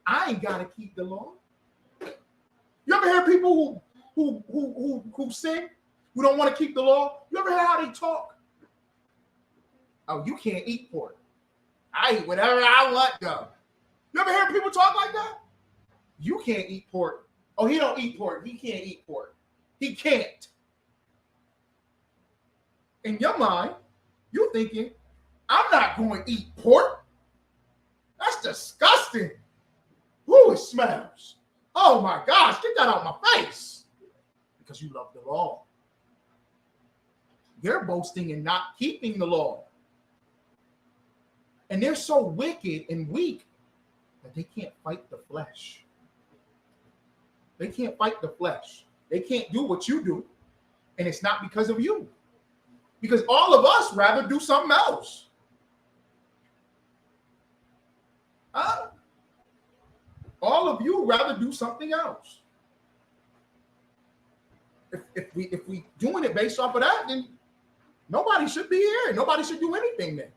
I ain't got to keep the law. You ever hear people who sin, who don't want to keep the law? You ever hear how they talk? Oh, you can't eat pork. I eat whatever I want, though. You ever hear people talk like that? You can't eat pork. Oh, he don't eat pork. He can't eat pork. He can't. In your mind, you're thinking, I'm not going to eat pork. That's disgusting. Ooh, it smells. Oh my gosh, get that out of my face. Because you love the law. They're boasting in not keeping the law. And they're so wicked and weak that they can't fight the flesh. They can't fight the flesh. They can't do what you do. And it's not because of you. Because all of us rather do something else. Huh? All of you rather do something else. If we doing it based off of that, then nobody should be here. Nobody should do anything then.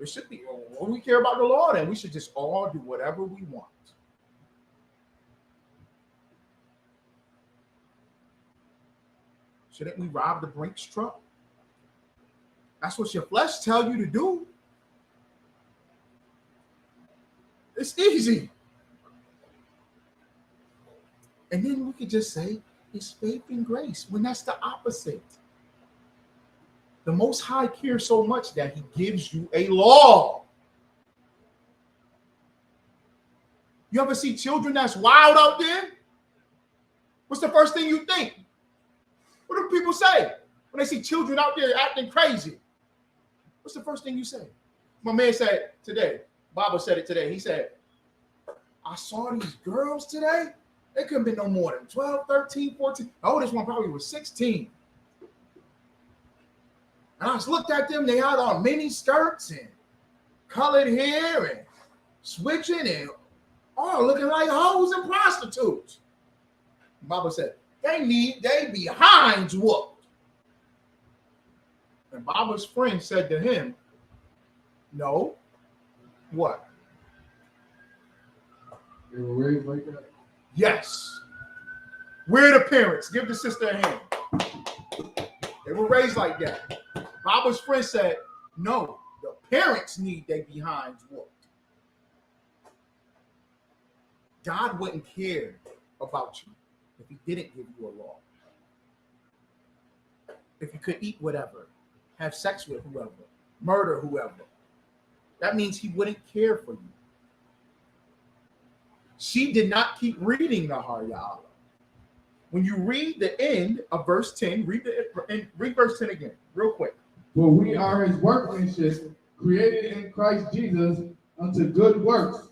It should be, when we care about the law, then we should just all do whatever we want. Shouldn't we rob the Brinks truck? That's what your flesh tell you to do. It's easy. And then we could just say it's faith and grace, when that's the opposite. The Most High cares so much that he gives you a law. You ever see children that's wild out there? What's the first thing you think? What do people say when they see children out there acting crazy? What's the first thing you say? My man said today, Baba said it today. He said, I saw these girls today. They couldn't be no more than 12, 13, 14. The oldest one probably was 16. And I just looked at them. They had on mini skirts and colored hair and switching and all looking like hoes and prostitutes. Baba said, they behinds whooped. And Baba's friend said to him, no. What? They were raised like that? Yes. We're the parents. Give the sister a hand. They were raised like that. Baba's friend said, no, the parents need their behinds whooped. God wouldn't care about you if he didn't give you a law. If you could eat whatever, have sex with whoever, murder whoever, that means he wouldn't care for you. She did not keep reading the Haryala. When you read the end of verse 10, read verse 10 again, real quick. For we are his workmanship, created in Christ Jesus unto good works,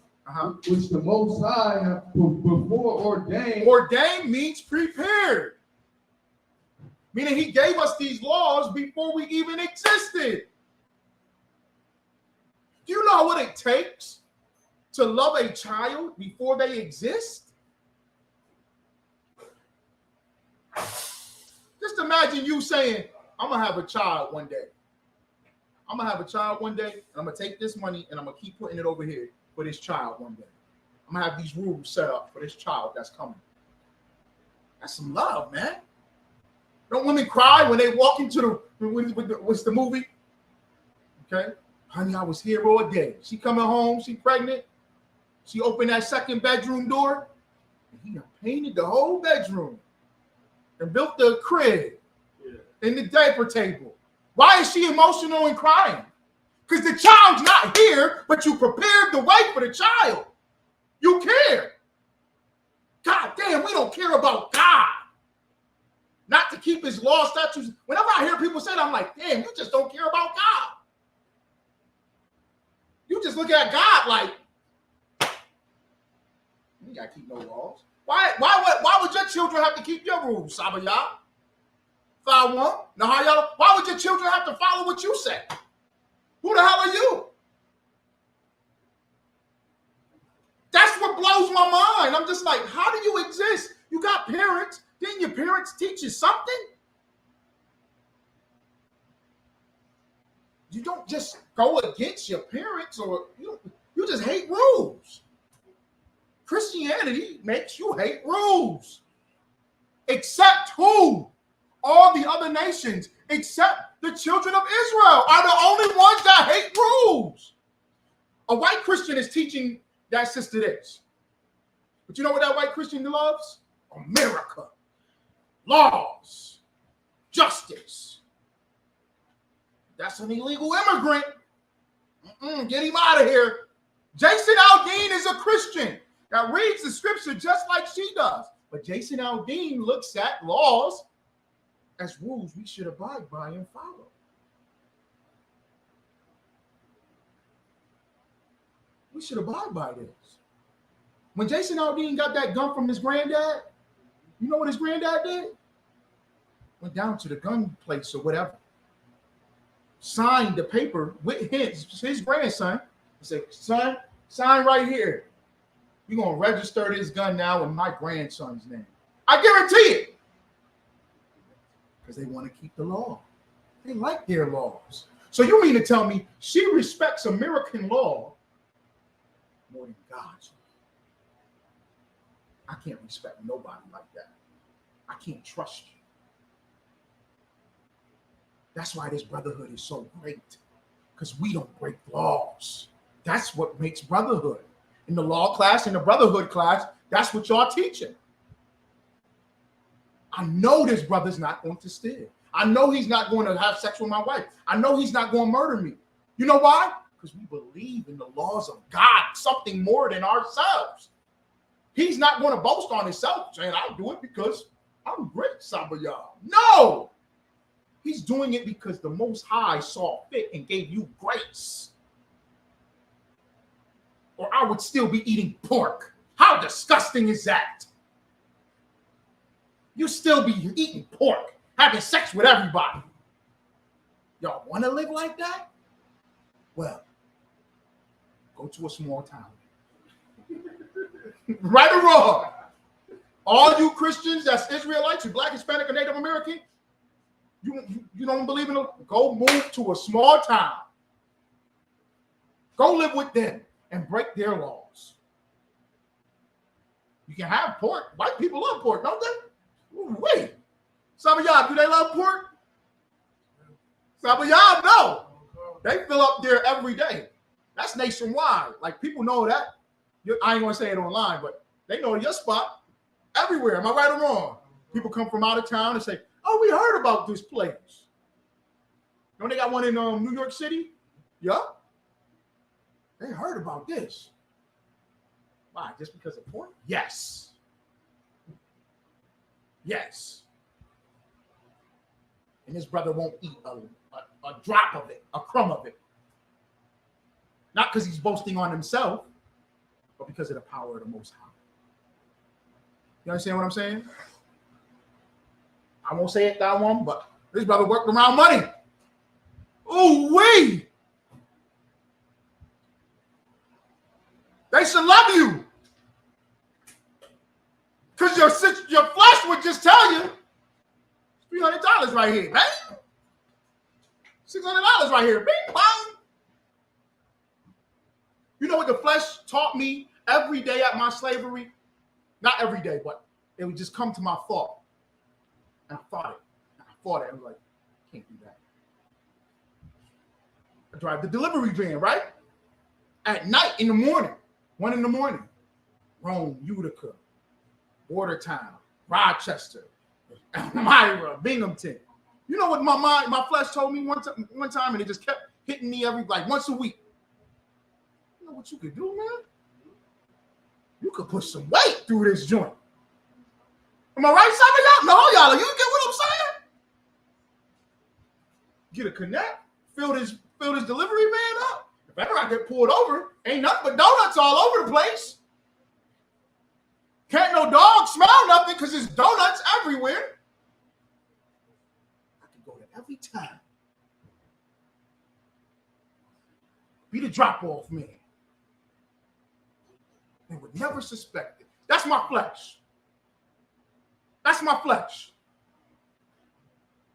which the Most High have before ordained. Ordained means prepared. Meaning he gave us these laws before we even existed. Do you know what it takes to love a child before they exist? Just imagine you saying, I'm going to have a child one day. I'm going to have a child one day, and I'm going to take this money, and I'm going to keep putting it over here for this child one day. I'm going to have these rules set up for this child that's coming. That's some love, man. Don't women cry when they walk into what's the movie? Okay. Honey, I was here all day. She coming home, she pregnant. She opened that second bedroom door, and he painted the whole bedroom and built the crib and the diaper table. Why is she emotional and crying? Because the child's not here, but you prepared the way for the child. You care. God damn, we don't care about God. Not to keep his law, statutes. Whenever I hear people say that, I'm like, damn, you just don't care about God. You just look at God like, you gotta keep no laws. Why would your children have to keep your rules, Sabayah? Fawan, Nahayala? Why would your children have to follow what you say? Who the hell are you? That's what blows my mind. I'm just like, how do you exist? You got parents. Didn't your parents teach you something? You don't just go against your parents, or you just hate rules. Christianity makes you hate rules. Except who? All the other nations, except the children of Israel, are the only ones that hate rules. A white Christian is teaching that sister this. But you know what that white Christian loves? America. Laws. Justice. That's an illegal immigrant. Get him out of here. Jason Aldean is a Christian that reads the scripture just like she does. But Jason Aldean looks at laws as rules we should abide by and follow. We should abide by this. When Jason Aldean got that gun from his granddad, you know what his granddad did? Went down to the gun place or whatever, signed the paper with his grandson. He said, son, sign right here. You're going to register this gun now in my grandson's name. I guarantee it. Because they want to keep the law. They like their laws. So you mean to tell me she respects American law more than God's law? I can't respect nobody like that. I can't trust you. That's why this brotherhood is so great, because we don't break laws. That's what makes brotherhood. In the law class, in the brotherhood class, that's what y'all teaching. I know this brother's not going to steal. I know he's not going to have sex with my wife. I know he's not going to murder me. You know why? Because we believe in the laws of God, something more than ourselves. He's not going to boast on himself saying, I'll do it because I'm great, some of y'all. No! He's doing it because the Most High saw fit and gave you grace. Or I would still be eating pork. How disgusting is that? You still be eating pork, having sex with everybody. Y'all want to live like that? Well, go to a small town. Right or wrong? All you Christians that's Israelites, you Black, Hispanic, or Native American, you don't believe in it? Go move to a small town. Go live with them and break their laws. You can have pork. White people love pork, don't they? Ooh, wait. Some of y'all, do they love pork? Some of y'all know. They fill up there every day. That's nationwide. Like, people know that. I ain't going to say it online, but they know your spot everywhere. Am I right or wrong? People come from out of town and say, oh, we heard about this place. Don't they got one in New York City? Yeah. They heard about this. Why? Just because of pork? Yes. Yes. And this brother won't eat a drop of it, a crumb of it. Not because he's boasting on himself, but because of the power of the Most High. You understand what I'm saying? I won't say it that one, but this brother worked around money. Ooh, wee! They should love you. Because your flesh would just tell you, $300 right here, man. $600 right here. Bing, bong. You know what the flesh taught me every day at my slavery? Not every day, but it would just come to my thought. And I thought it. I was like, can't do that. I drive the delivery van, right? At night, in the morning, 1 a.m, Rome, Utica, Watertown, Rochester, Elmira, Binghamton. You know what my flesh told me one time, and it just kept hitting me once a week. You know what you could do, man? You could put some weight through this joint. Am I right, some of y'all? No, y'all. You get what I'm saying? Get a connect, fill this delivery van up. If ever I get pulled over, ain't nothing but donuts all over the place. Can't no dog smell nothing because there's donuts everywhere. I can go to every town. Be the drop-off man. They would never suspect it. That's my flesh. That's my flesh.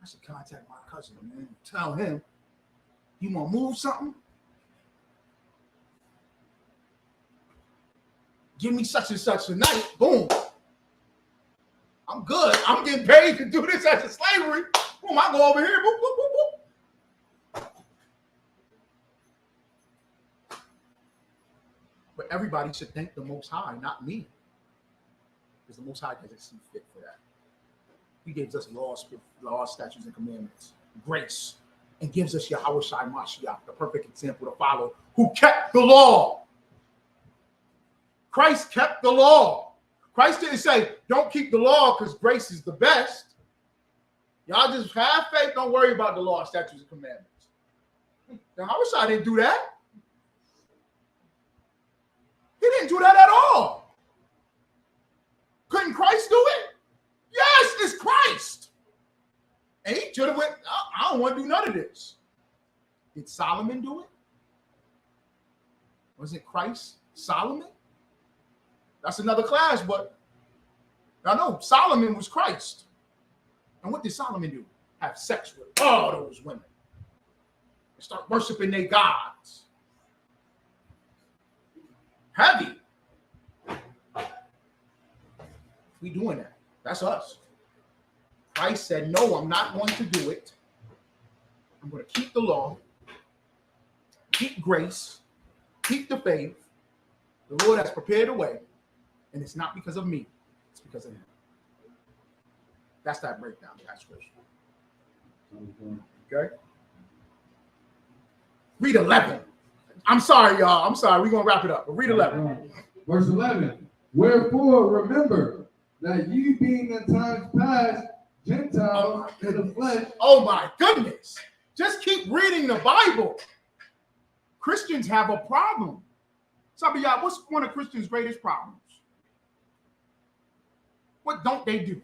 I should contact my cousin, man. Tell him, you want to move something? Give me such and such a night. Boom. I'm good. I'm getting paid to do this as a slavery. Boom, I go over here. Boop, boop, boop, boop. But everybody should thank the Most High, not me. Because the Most High doesn't see fit for that. He gives us laws, statutes, and commandments, grace, and gives us Yahweh Shai Mashiach, the perfect example to follow, who kept the law. Christ kept the law. Christ didn't say, don't keep the law because grace is the best. Y'all just have faith. Don't worry about the law, statutes, and commandments. Now, I wish I didn't do that. He didn't do that at all. Couldn't Christ do it? Yes, it's Christ. And he should have went, I don't want to do none of this. Did Solomon do it? Was it Christ, Solomon? That's another class, but I know Solomon was Christ. And what did Solomon do? Have sex with all those women. And start worshiping their gods. Heavy. We doing that. That's us. Christ said, no, I'm not going to do it. I'm going to keep the law, keep grace, keep the faith. The Lord has prepared a way, and it's not because of me. It's because of him. That's that breakdown. That's scripture. Okay? Read 11. I'm sorry, y'all. I'm sorry. We're going to wrap it up. But read 11. Verse 11. Wherefore, remember that ye being in times past Gentiles in the flesh. Oh my goodness. Just keep reading the Bible. Christians have a problem. Some of y'all, what's one of Christians' greatest problems? What don't they do?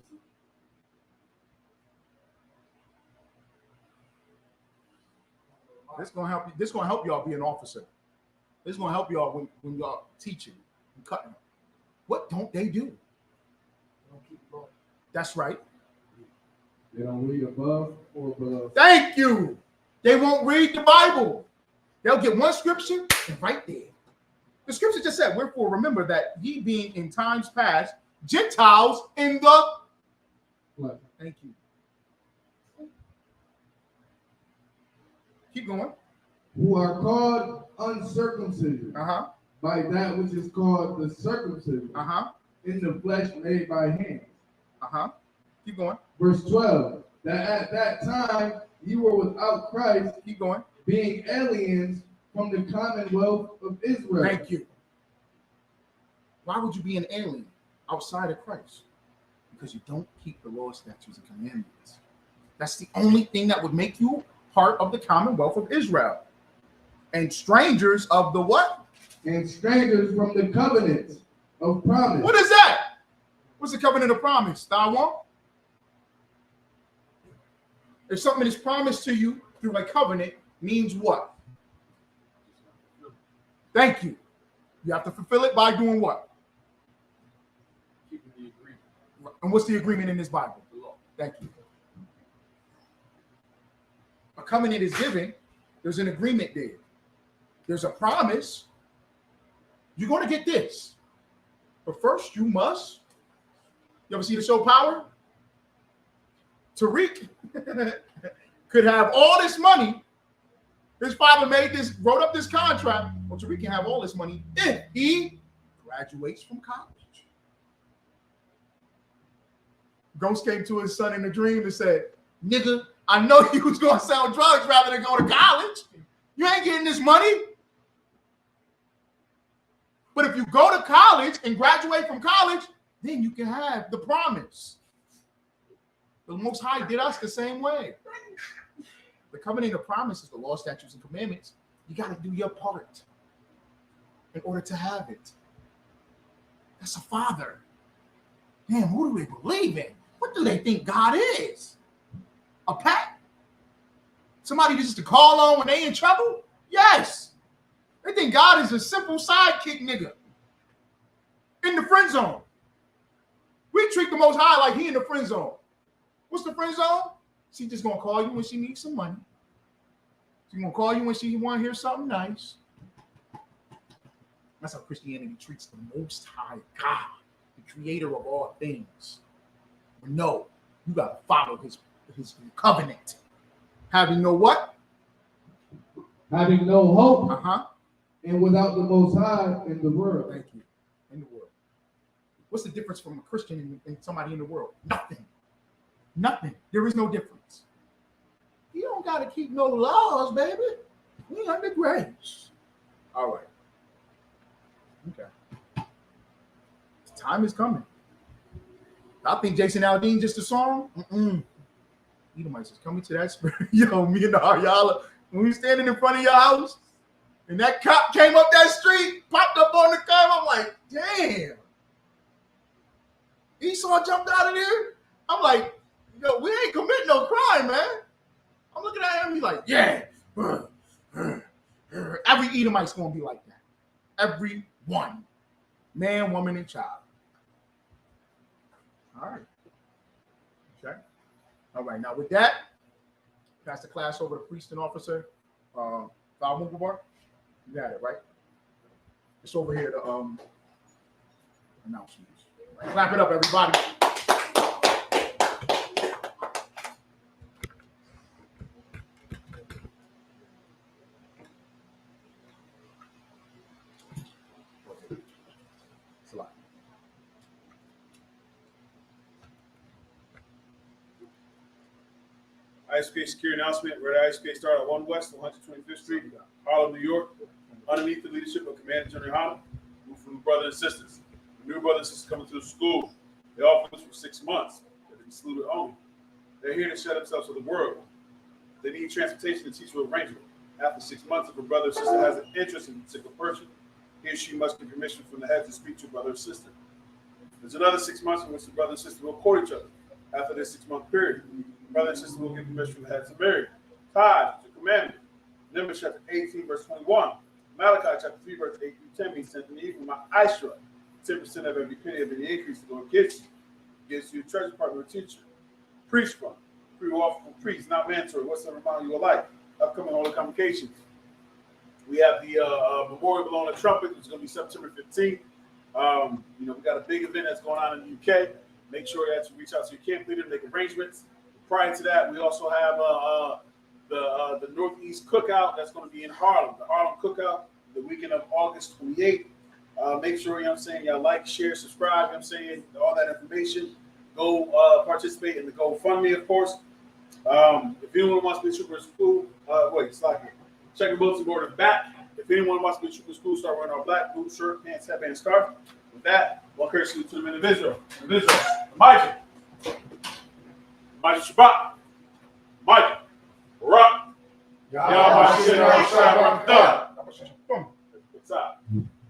This gonna help you. This gonna help y'all be an officer. This is gonna help y'all when y'all teaching and cutting. What don't they do? That's right. They don't read above or below. Thank you. They won't read the Bible. They'll get one scripture and right there. The scripture just said, wherefore remember that ye being in times past Gentiles in the What? Thank you. Keep going. Who are called uncircumcision Uh-huh. by that which is called the circumcision Uh-huh. in the flesh made by hands. Uh-huh. Keep going. Verse 12. That at that time you were without Christ, Keep going. being aliens from the commonwealth of Israel. Thank you. Why would you be an alien outside of Christ? Because you don't keep the law, statutes, and commandments. That's the only thing that would make you part of the commonwealth of Israel. And strangers of the what? And strangers from the covenants of promise. What is that? What's the covenant of promise? Thou won't? If something is promised to you through a covenant, means what? Thank you. You have to fulfill it by doing what? Keeping the agreement. And what's the agreement in this Bible? The law. Thank you. A covenant is given. There's an agreement there. There's a promise. You're going to get this. But first, you must. You ever see the show Power? Tariq could have all this money. His father wrote up this contract. Well, Tariq can have all this money if he graduates from college. Ghost came to his son in a dream and said, nigga, I know you was going to sell drugs rather than go to college. You ain't getting this money. But if you go to college and graduate from college, then you can have the promise. The Most High did us the same way. The covenant of promise is the law, statutes, and commandments. You got to do your part in order to have it. That's a father. Man, who do they believe in? What do they think God is? A pet? Somebody just to call on when they in trouble? Yes. They think God is a simple sidekick nigga in the friend zone. We treat the Most High like he in the friend zone. What's the friend zone? She just gonna call you when she needs some money. She's gonna call you when she want to hear something nice. That's how Christianity treats the Most High God, the creator of all things. But no, you gotta follow his covenant. Having no what? Having no hope Uh-huh. and without the Most High in the world. Thank you. In the world. What's the difference from a Christian and somebody in the world? Nothing. Nothing. There is no difference. You don't got to keep no laws, baby. We under grace. All right. Okay. Time is coming. I think Jason Aldean just a song. Edomites is coming to that spirit. Yo, me and the Haryala, when we standing in front of your house, and that cop came up that street, popped up on the curb, I'm like, damn. Esau jumped out of there. I'm like, yo, we ain't committing no crime, man. I'm looking at him, he's like, yeah. Every Edomite's gonna be like that. Every one. Man, woman, and child. All right. Okay. All right. Now with that, pass the class over to priest and officer. Val Mubarak. You got it, right? It's over here to announcements. Right. Clap it up, everybody. It's a lot. ISUPK security announcement. We're at ISUPK start at 1 West, 125th Street, Harlem, New York. Underneath the leadership of Commander General Hanna, move for new brothers and sisters. The new brothers and sisters coming to the school. They offer this for 6 months. They're excluded only. They're here to shut themselves to the world. They need transportation and teacher arrangement. After 6 months, if a brother or sister has an interest in a particular person, he or she must get permission from the head to speak to a brother or sister. There's another 6 months in which the brother and sister will court each other. After this 6-month period, the brother and sister will get permission from the head to marry. Tithe, the commandment. Numbers chapter 18, verse 21. Malachi chapter 3, verse 8 through 10 means sent to me from my ISUPK. 10% of every penny of any increase the Lord gives you. Gives you a treasure partner or teacher. Preach from. Free offer from priests, not mandatory. What's to remind you of life? Upcoming Holy Convocations. We have the Memorial Blowing the Trumpet, which is going to be September 15th. We got a big event that's going on in the UK. Make sure that you reach out to your camp leader, make arrangements. Prior to that, we also have the Northeast Cookout that's going to be in Harlem. The Harlem Cookout, the weekend of August 28th. Make sure, y'all like, share, subscribe, all that information. Go participate in the GoFundMe, of course. If anyone wants to be a trooper in school, check the bulletin board in the back. If anyone wants to be a trooper in school, start wearing our black boots, shirt, pants, headband, scarf. With that, one curse to the men of Israel. Elijah. Shabbat. Mike. Rock. What's up?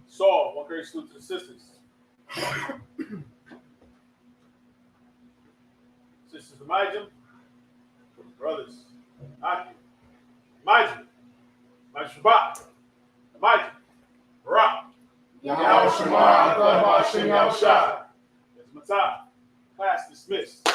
Saul, one great salute to the sisters. Sisters Elijah. Brothers. Aki. Elijah. Shabbat. Elijah. Rock. Yahweh Shema. It's Matah. Class dismissed.